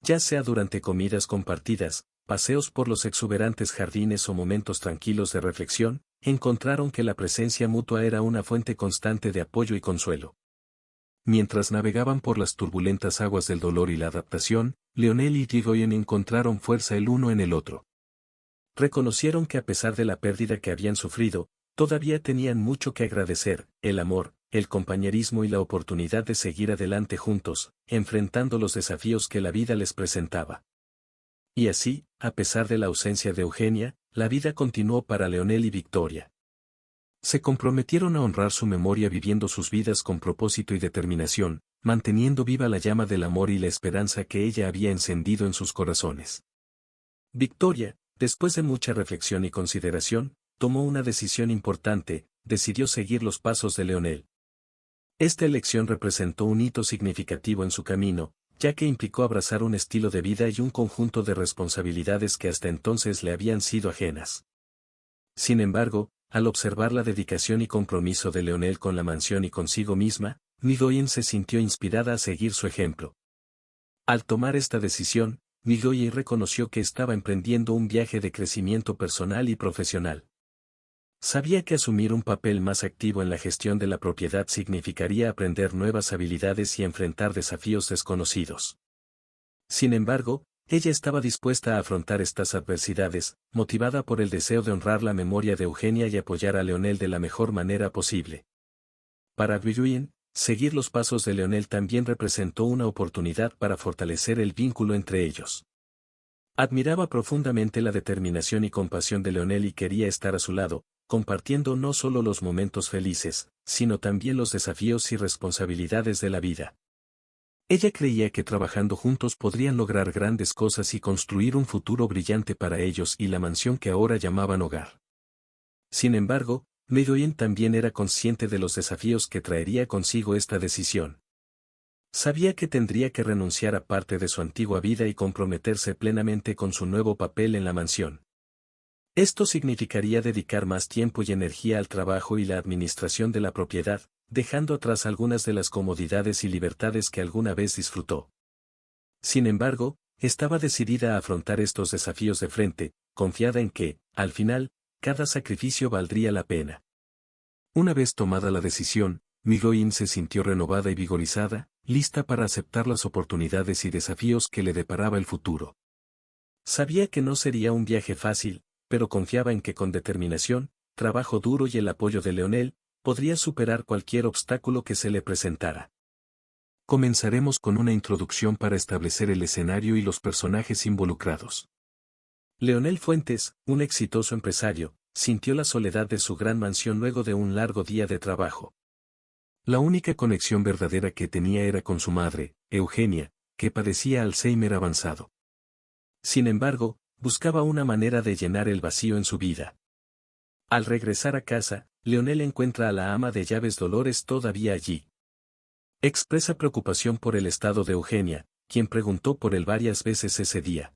Ya sea durante comidas compartidas, paseos por los exuberantes jardines o momentos tranquilos de reflexión, encontraron que la presencia mutua era una fuente constante de apoyo y consuelo. Mientras navegaban por las turbulentas aguas del dolor y la adaptación, Leonel y Irigoyen encontraron fuerza el uno en el otro. Reconocieron que a pesar de la pérdida que habían sufrido, todavía tenían mucho que agradecer: el amor, el compañerismo y la oportunidad de seguir adelante juntos, enfrentando los desafíos que la vida les presentaba. Y así, a pesar de la ausencia de Eugenia, la vida continuó para Leonel y Victoria. Se comprometieron a honrar su memoria viviendo sus vidas con propósito y determinación, manteniendo viva la llama del amor y la esperanza que ella había encendido en sus corazones. Victoria, después de mucha reflexión y consideración, tomó una decisión importante: decidió seguir los pasos de Leonel. Esta elección representó un hito significativo en su camino, ya que implicó abrazar un estilo de vida y un conjunto de responsabilidades que hasta entonces le habían sido ajenas. Sin embargo, al observar la dedicación y compromiso de Leonel con la mansión y consigo misma, Irigoyen se sintió inspirada a seguir su ejemplo. Al tomar esta decisión, Irigoyen reconoció que estaba emprendiendo un viaje de crecimiento personal y profesional. Sabía que asumir un papel más activo en la gestión de la propiedad significaría aprender nuevas habilidades y enfrentar desafíos desconocidos. Sin embargo, ella estaba dispuesta a afrontar estas adversidades, motivada por el deseo de honrar la memoria de Eugenia y apoyar a Leonel de la mejor manera posible. Para Irigoyen, seguir los pasos de Leonel también representó una oportunidad para fortalecer el vínculo entre ellos. Admiraba profundamente la determinación y compasión de Leonel y quería estar a su lado, compartiendo no solo los momentos felices, sino también los desafíos y responsabilidades de la vida. Ella creía que trabajando juntos podrían lograr grandes cosas y construir un futuro brillante para ellos y la mansión que ahora llamaban hogar. Sin embargo, Irigoyen también era consciente de los desafíos que traería consigo esta decisión. Sabía que tendría que renunciar a parte de su antigua vida y comprometerse plenamente con su nuevo papel en la mansión. Esto significaría dedicar más tiempo y energía al trabajo y la administración de la propiedad, dejando atrás algunas de las comodidades y libertades que alguna vez disfrutó. Sin embargo, estaba decidida a afrontar estos desafíos de frente, confiada en que, al final, cada sacrificio valdría la pena. Una vez tomada la decisión, Irigoyen se sintió renovada y vigorizada, lista para aceptar las oportunidades y desafíos que le deparaba el futuro. Sabía que no sería un viaje fácil, pero confiaba en que con determinación, trabajo duro y el apoyo de Leonel, podría superar cualquier obstáculo que se le presentara. Comenzaremos con una introducción para establecer el escenario y los personajes involucrados. Leonel Fuentes, un exitoso empresario, sintió la soledad de su gran mansión luego de un largo día de trabajo. La única conexión verdadera que tenía era con su madre, Eugenia, que padecía Alzheimer avanzado. Sin embargo, buscaba una manera de llenar el vacío en su vida. Al regresar a casa, Leonel encuentra a la ama de llaves Dolores todavía allí. Expresa preocupación por el estado de Eugenia, quien preguntó por él varias veces ese día.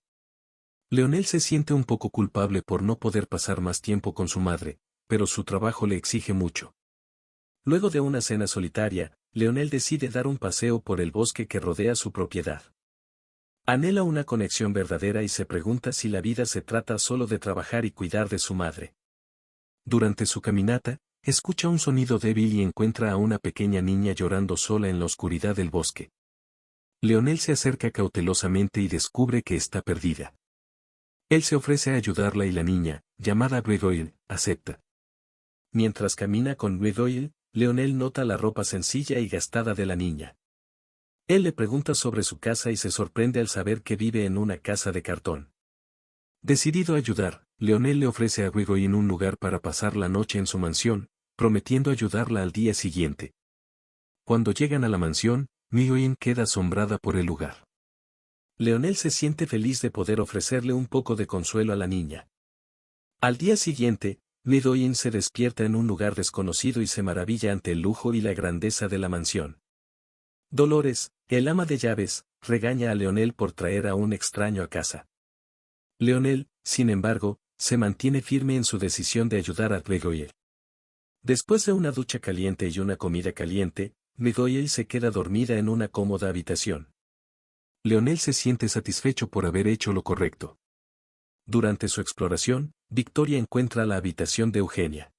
Leonel se siente un poco culpable por no poder pasar más tiempo con su madre, pero su trabajo le exige mucho. Luego de una cena solitaria, Leonel decide dar un paseo por el bosque que rodea su propiedad. Anhela una conexión verdadera y se pregunta si la vida se trata solo de trabajar y cuidar de su madre. Durante su caminata, escucha un sonido débil y encuentra a una pequeña niña llorando sola en la oscuridad del bosque. Leonel se acerca cautelosamente y descubre que está perdida. Él se ofrece a ayudarla y la niña, llamada Irigoyen, acepta. Mientras camina con Irigoyen, Leonel nota la ropa sencilla y gastada de la niña. Él le pregunta sobre su casa y se sorprende al saber que vive en una casa de cartón. Decidido a ayudar, Leonel le ofrece a Irigoyen un lugar para pasar la noche en su mansión, prometiendo ayudarla al día siguiente. Cuando llegan a la mansión, Irigoyen queda asombrada por el lugar. Leonel se siente feliz de poder ofrecerle un poco de consuelo a la niña. Al día siguiente, Midwin se despierta en un lugar desconocido y se maravilla ante el lujo y la grandeza de la mansión. Dolores, el ama de llaves, regaña a Leonel por traer a un extraño a casa. Leonel, sin embargo, se mantiene firme en su decisión de ayudar a Midwin. Después de una ducha caliente y una comida caliente, Midwin se queda dormida en una cómoda habitación. Leonel se siente satisfecho por haber hecho lo correcto. Durante su exploración, Victoria encuentra la habitación de Eugenia.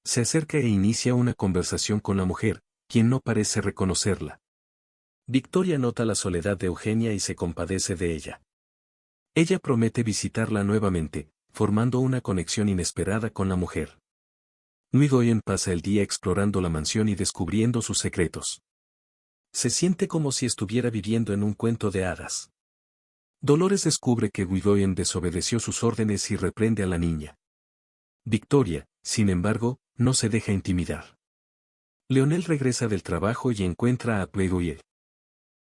Se acerca e inicia una conversación con la mujer, quien no parece reconocerla. Victoria nota la soledad de Eugenia y se compadece de ella. Ella promete visitarla nuevamente, formando una conexión inesperada con la mujer. Midwin pasa el día explorando la mansión y descubriendo sus secretos. Se siente como si estuviera viviendo en un cuento de hadas. Dolores descubre que Midwin desobedeció sus órdenes y reprende a la niña. Victoria, sin embargo, no se deja intimidar. Leonel regresa del trabajo y encuentra a Midwin.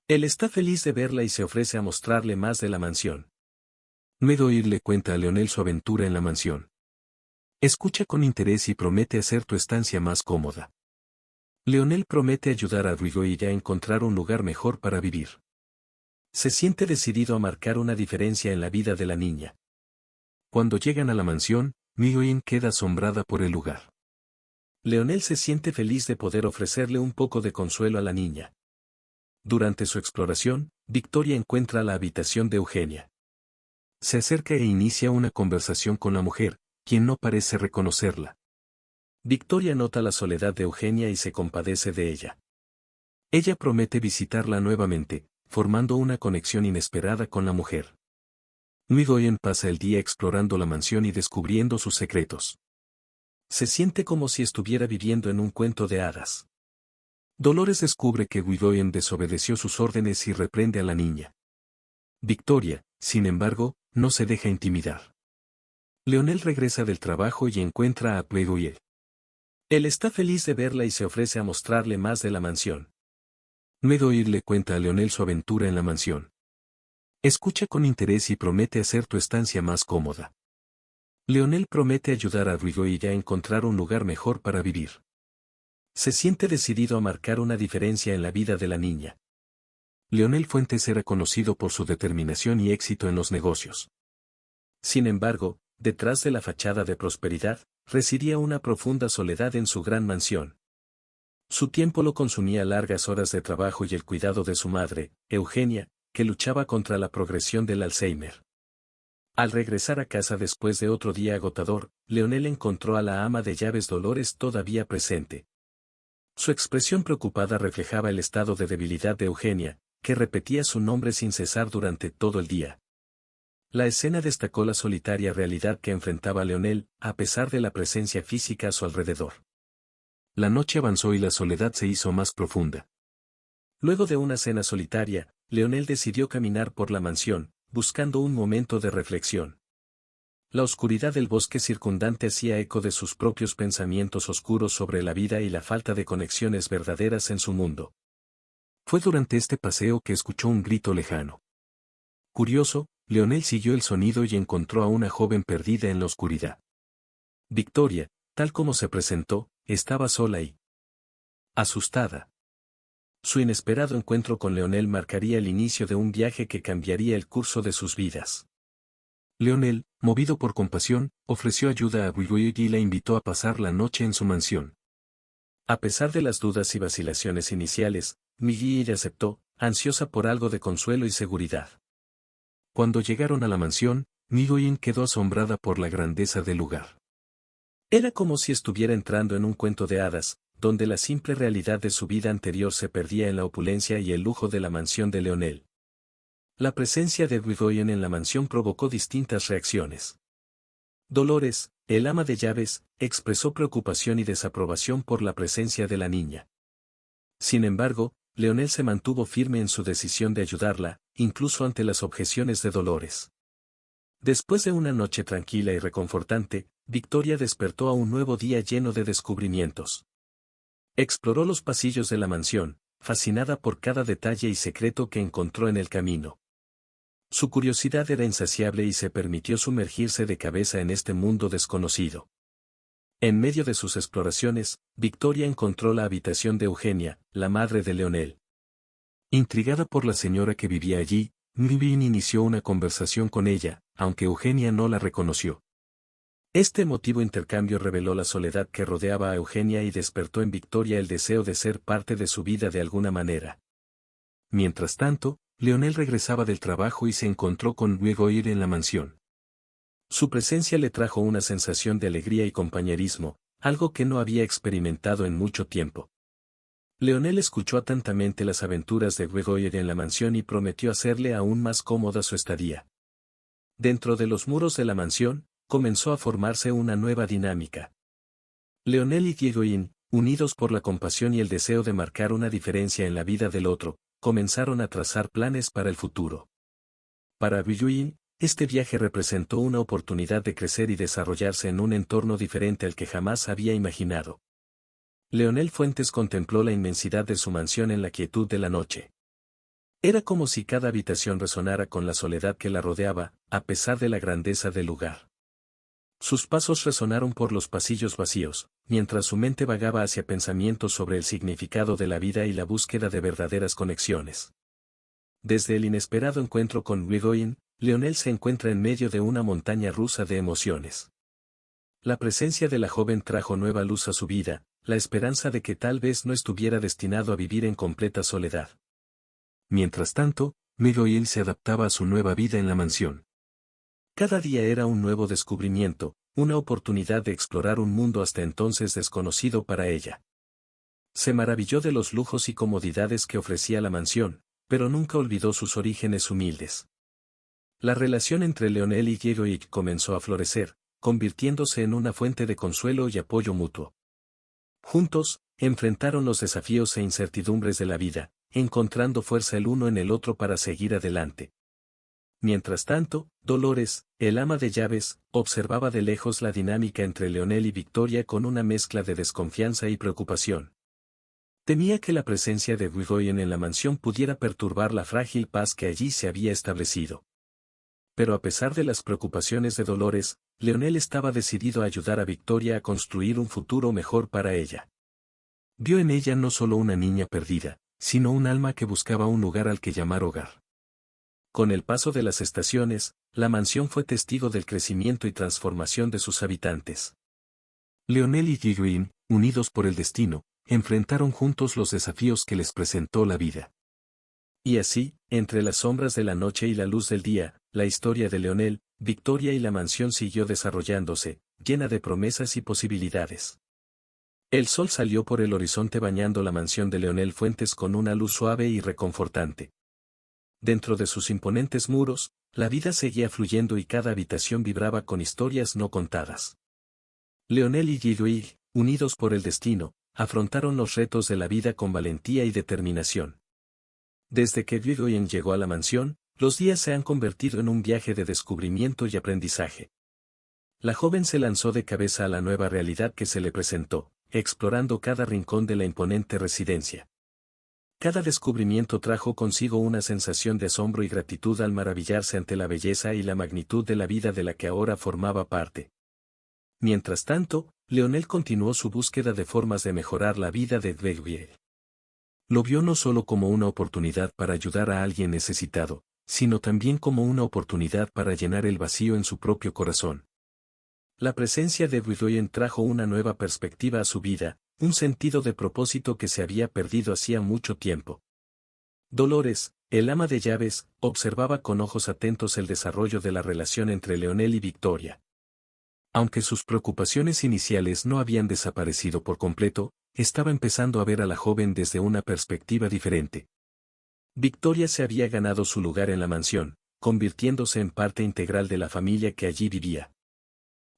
Él está feliz de verla y se ofrece a mostrarle más de la mansión. Midwin le cuenta a Leonel su aventura en la mansión. Escucha con interés y promete hacer tu estancia más cómoda. Leonel promete ayudar a Midwin a encontrar un lugar mejor para vivir. Se siente decidido a marcar una diferencia en la vida de la niña. Cuando llegan a la mansión, Midwin queda asombrada por el lugar. Leonel se siente feliz de poder ofrecerle un poco de consuelo a la niña. Durante su exploración, Victoria encuentra la habitación de Eugenia. Se acerca e inicia una conversación con la mujer, quien no parece reconocerla. Victoria nota la soledad de Eugenia y se compadece de ella. Ella promete visitarla nuevamente, formando una conexión inesperada con la mujer. Midwin pasa el día explorando la mansión y descubriendo sus secretos. Se siente como si estuviera viviendo en un cuento de hadas. Dolores descubre que Midwin desobedeció sus órdenes y reprende a la niña. Victoria, sin embargo, no se deja intimidar. Leonel regresa del trabajo y encuentra a Midwin. Él está feliz de verla y se ofrece a mostrarle más de la mansión. Midwin le cuenta a Leonel su aventura en la mansión. Escucha con interés y promete hacer tu estancia más cómoda. Leonel promete ayudar a Midwin a encontrar un lugar mejor para vivir. Se siente decidido a marcar una diferencia en la vida de la niña. Leonel Fuentes era conocido por su determinación y éxito en los negocios. Sin embargo, detrás de la fachada de prosperidad, residía una profunda soledad en su gran mansión. Su tiempo lo consumía largas horas de trabajo y el cuidado de su madre, Eugenia, que luchaba contra la progresión del Alzheimer. Al regresar a casa después de otro día agotador, Leonel encontró a la ama de llaves Dolores todavía presente. Su expresión preocupada reflejaba el estado de debilidad de Eugenia, que repetía su nombre sin cesar durante todo el día. La escena destacó la solitaria realidad que enfrentaba Leonel, a pesar de la presencia física a su alrededor. La noche avanzó y la soledad se hizo más profunda. Luego de una cena solitaria, Leonel decidió caminar por la mansión, buscando un momento de reflexión. La oscuridad del bosque circundante hacía eco de sus propios pensamientos oscuros sobre la vida y la falta de conexiones verdaderas en su mundo. Fue durante este paseo que escuchó un grito lejano. Curioso, Leonel siguió el sonido y encontró a una joven perdida en la oscuridad. Victoria, tal como se presentó, estaba sola y asustada. Su inesperado encuentro con Leonel marcaría el inicio de un viaje que cambiaría el curso de sus vidas. Leonel, movido por compasión, ofreció ayuda a Midwin y la invitó a pasar la noche en su mansión. A pesar de las dudas y vacilaciones iniciales, Midwin aceptó, ansiosa por algo de consuelo y seguridad. Cuando llegaron a la mansión, Midwin quedó asombrada por la grandeza del lugar. Era como si estuviera entrando en un cuento de hadas, donde la simple realidad de su vida anterior se perdía en la opulencia y el lujo de la mansión de Leonel. La presencia de Midwin en la mansión provocó distintas reacciones. Dolores, el ama de llaves, expresó preocupación y desaprobación por la presencia de la niña. Sin embargo, Leonel se mantuvo firme en su decisión de ayudarla, incluso ante las objeciones de Dolores. Después de una noche tranquila y reconfortante, Victoria despertó a un nuevo día lleno de descubrimientos. Exploró los pasillos de la mansión, fascinada por cada detalle y secreto que encontró en el camino. Su curiosidad era insaciable y se permitió sumergirse de cabeza en este mundo desconocido. En medio de sus exploraciones, Victoria encontró la habitación de Eugenia, la madre de Leonel. Intrigada por la señora que vivía allí, Vivian inició una conversación con ella, aunque Eugenia no la reconoció. Este emotivo intercambio reveló la soledad que rodeaba a Eugenia y despertó en Victoria el deseo de ser parte de su vida de alguna manera. Mientras tanto, Leonel regresaba del trabajo y se encontró con Gregoire en la mansión. Su presencia le trajo una sensación de alegría y compañerismo, algo que no había experimentado en mucho tiempo. Leonel escuchó atentamente las aventuras de Gregoire en la mansión y prometió hacerle aún más cómoda su estadía. Dentro de los muros de la mansión, comenzó a formarse una nueva dinámica. Leonel y Gregoire, unidos por la compasión y el deseo de marcar una diferencia en la vida del otro, comenzaron a trazar planes para el futuro. Para Gregoire, este viaje representó una oportunidad de crecer y desarrollarse en un entorno diferente al que jamás había imaginado. Leonel Fuentes contempló la inmensidad de su mansión en la quietud de la noche. Era como si cada habitación resonara con la soledad que la rodeaba, a pesar de la grandeza del lugar. Sus pasos resonaron por los pasillos vacíos, mientras su mente vagaba hacia pensamientos sobre el significado de la vida y la búsqueda de verdaderas conexiones. Desde el inesperado encuentro con Gregoire, Leonel se encuentra en medio de una montaña rusa de emociones. La presencia de la joven trajo nueva luz a su vida, la esperanza de que tal vez no estuviera destinado a vivir en completa soledad. Mientras tanto, Gregoire se adaptaba a su nueva vida en la mansión. Cada día era un nuevo descubrimiento, una oportunidad de explorar un mundo hasta entonces desconocido para ella. Se maravilló de los lujos y comodidades que ofrecía la mansión, pero nunca olvidó sus orígenes humildes. La relación entre Leonel y Gregoire comenzó a florecer, convirtiéndose en una fuente de consuelo y apoyo mutuo. Juntos, enfrentaron los desafíos e incertidumbres de la vida, encontrando fuerza el uno en el otro para seguir adelante. Mientras tanto, Dolores, el ama de llaves, observaba de lejos la dinámica entre Leonel y Victoria con una mezcla de desconfianza y preocupación. Temía que la presencia de Gregoire en la mansión pudiera perturbar la frágil paz que allí se había establecido. Pero a pesar de las preocupaciones de Dolores, Leonel estaba decidido a ayudar a Victoria a construir un futuro mejor para ella. Vio en ella no solo una niña perdida, sino un alma que buscaba un lugar al que llamar hogar. Con el paso de las estaciones, la mansión fue testigo del crecimiento y transformación de sus habitantes. Leonel y Gregoire, unidos por el destino, enfrentaron juntos los desafíos que les presentó la vida. Y así, entre las sombras de la noche y la luz del día, la historia de Leonel, Victoria y la mansión siguió desarrollándose, llena de promesas y posibilidades. El sol salió por el horizonte bañando la mansión de Leonel Fuentes con una luz suave y reconfortante. Dentro de sus imponentes muros, la vida seguía fluyendo y cada habitación vibraba con historias no contadas. Leonel y Gregoire, unidos por el destino, afrontaron los retos de la vida con valentía y determinación. Desde que Gregoire llegó a la mansión, los días se han convertido en un viaje de descubrimiento y aprendizaje. La joven se lanzó de cabeza a la nueva realidad que se le presentó, explorando cada rincón de la imponente residencia. Cada descubrimiento trajo consigo una sensación de asombro y gratitud al maravillarse ante la belleza y la magnitud de la vida de la que ahora formaba parte. Mientras tanto, Leonel continuó su búsqueda de formas de mejorar la vida de Gregoire. Lo vio no solo como una oportunidad para ayudar a alguien necesitado, sino también como una oportunidad para llenar el vacío en su propio corazón. La presencia de Gregoire trajo una nueva perspectiva a su vida, un sentido de propósito que se había perdido hacía mucho tiempo. Dolores, el ama de llaves, observaba con ojos atentos el desarrollo de la relación entre Leonel y Victoria. Aunque sus preocupaciones iniciales no habían desaparecido por completo, estaba empezando a ver a la joven desde una perspectiva diferente. Victoria se había ganado su lugar en la mansión, convirtiéndose en parte integral de la familia que allí vivía.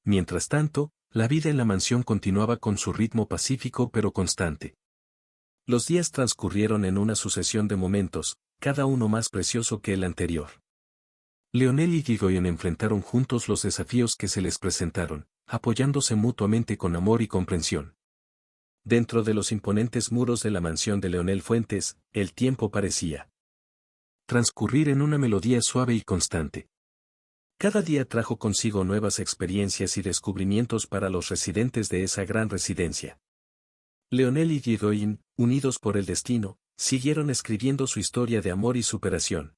Mientras tanto, la vida en la mansión continuaba con su ritmo pacífico pero constante. Los días transcurrieron en una sucesión de momentos, cada uno más precioso que el anterior. Leonel y Gregoire enfrentaron juntos los desafíos que se les presentaron, apoyándose mutuamente con amor y comprensión. Dentro de los imponentes muros de la mansión de Leonel Fuentes, el tiempo parecía transcurrir en una melodía suave y constante. Cada día trajo consigo nuevas experiencias y descubrimientos para los residentes de esa gran residencia. Leonel y Guidoin, unidos por el destino, siguieron escribiendo su historia de amor y superación.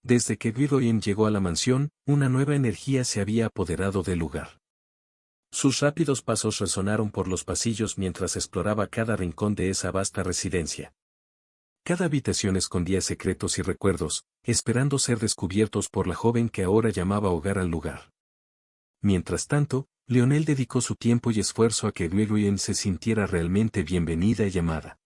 Desde que Guidoin llegó a la mansión, una nueva energía se había apoderado del lugar. Sus rápidos pasos resonaron por los pasillos mientras exploraba cada rincón de esa vasta residencia. Cada habitación escondía secretos y recuerdos, esperando ser descubiertos por la joven que ahora llamaba hogar al lugar. Mientras tanto, Leonel dedicó su tiempo y esfuerzo a que Guidoin se sintiera realmente bienvenida y amada.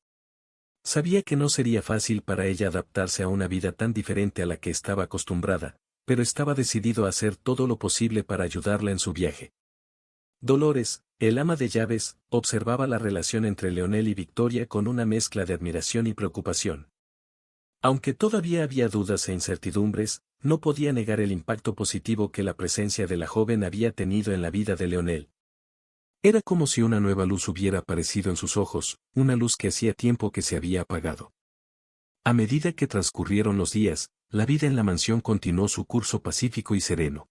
Sabía que no sería fácil para ella adaptarse a una vida tan diferente a la que estaba acostumbrada, pero estaba decidido a hacer todo lo posible para ayudarla en su viaje. Dolores, el ama de llaves, observaba la relación entre Leonel y Victoria con una mezcla de admiración y preocupación. Aunque todavía había dudas e incertidumbres, no podía negar el impacto positivo que la presencia de la joven había tenido en la vida de Leonel. Era como si una nueva luz hubiera aparecido en sus ojos, una luz que hacía tiempo que se había apagado. A medida que transcurrieron los días, la vida en la mansión continuó su curso pacífico y sereno.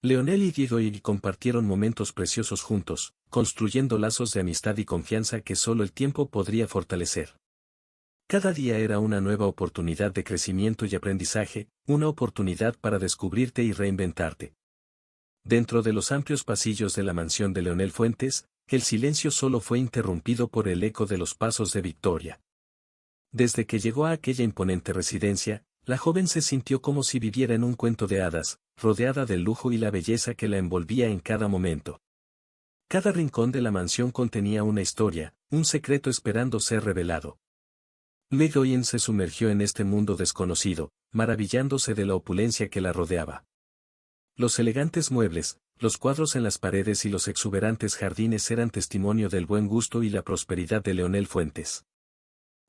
Leonel y Guidoin compartieron momentos preciosos juntos, construyendo lazos de amistad y confianza que solo el tiempo podría fortalecer. Cada día era una nueva oportunidad de crecimiento y aprendizaje, una oportunidad para descubrirte y reinventarte. Dentro de los amplios pasillos de la mansión de Leonel Fuentes, el silencio solo fue interrumpido por el eco de los pasos de Victoria. Desde que llegó a aquella imponente residencia, la joven se sintió como si viviera en un cuento de hadas, rodeada del lujo y la belleza que la envolvía en cada momento. Cada rincón de la mansión contenía una historia, un secreto esperando ser revelado. Guidoin se sumergió en este mundo desconocido, maravillándose de la opulencia que la rodeaba. Los elegantes muebles, los cuadros en las paredes y los exuberantes jardines eran testimonio del buen gusto y la prosperidad de Leonel Fuentes.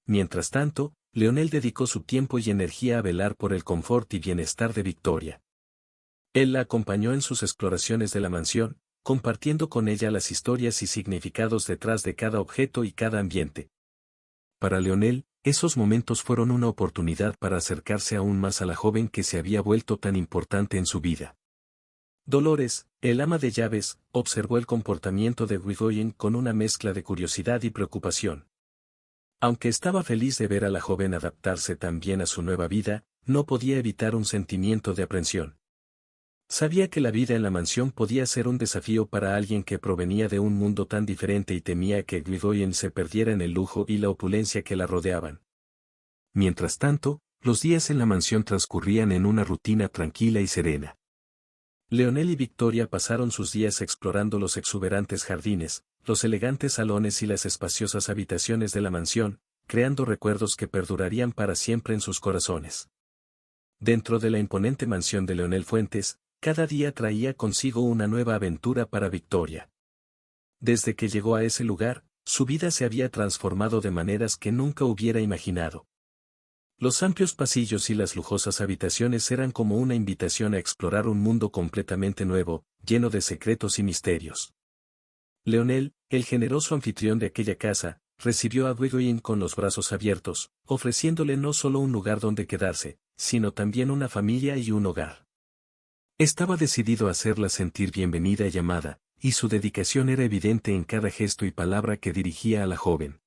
Mientras tanto, Leonel dedicó su tiempo y energía a velar por el confort y bienestar de Victoria. Él la acompañó en sus exploraciones de la mansión, compartiendo con ella las historias y significados detrás de cada objeto y cada ambiente. Para Leonel, esos momentos fueron una oportunidad para acercarse aún más a la joven que se había vuelto tan importante en su vida. Dolores, el ama de llaves, observó el comportamiento de Guidoin con una mezcla de curiosidad y preocupación. Aunque estaba feliz de ver a la joven adaptarse tan bien a su nueva vida, no podía evitar un sentimiento de aprensión. Sabía que la vida en la mansión podía ser un desafío para alguien que provenía de un mundo tan diferente y temía que Guidoin se perdiera en el lujo y la opulencia que la rodeaban. Mientras tanto, los días en la mansión transcurrían en una rutina tranquila y serena. Leonel y Victoria pasaron sus días explorando los exuberantes jardines, los elegantes salones y las espaciosas habitaciones de la mansión, creando recuerdos que perdurarían para siempre en sus corazones. Dentro de la imponente mansión de Leonel Fuentes, cada día traía consigo una nueva aventura para Victoria. Desde que llegó a ese lugar, su vida se había transformado de maneras que nunca hubiera imaginado. Los amplios pasillos y las lujosas habitaciones eran como una invitación a explorar un mundo completamente nuevo, lleno de secretos y misterios. Leonel, el generoso anfitrión de aquella casa, recibió a Guidoin con los brazos abiertos, ofreciéndole no solo un lugar donde quedarse, sino también una familia y un hogar. Estaba decidido a hacerla sentir bienvenida y amada, y su dedicación era evidente en cada gesto y palabra que dirigía a la joven.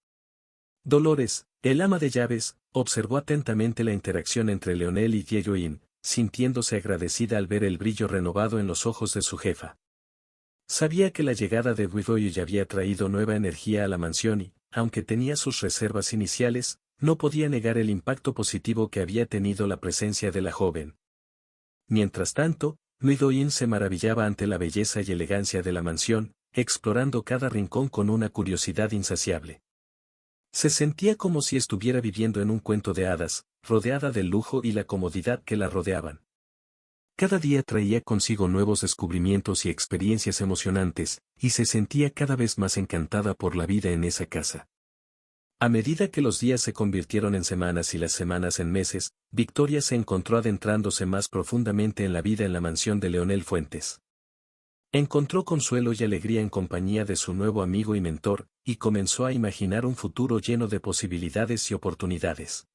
Dolores, el ama de llaves, observó atentamente la interacción entre Leonel y Guidoin, sintiéndose agradecida al ver el brillo renovado en los ojos de su jefa. Sabía que la llegada de Guidoin ya había traído nueva energía a la mansión y, aunque tenía sus reservas iniciales, no podía negar el impacto positivo que había tenido la presencia de la joven. Mientras tanto, Guidoin se maravillaba ante la belleza y elegancia de la mansión, explorando cada rincón con una curiosidad insaciable. Se sentía como si estuviera viviendo en un cuento de hadas, rodeada del lujo y la comodidad que la rodeaban. Cada día traía consigo nuevos descubrimientos y experiencias emocionantes, y se sentía cada vez más encantada por la vida en esa casa. A medida que los días se convirtieron en semanas y las semanas en meses, Victoria se encontró adentrándose más profundamente en la vida en la mansión de Leonel Fuentes. Encontró consuelo y alegría en compañía de su nuevo amigo y mentor, y comenzó a imaginar un futuro lleno de posibilidades y oportunidades.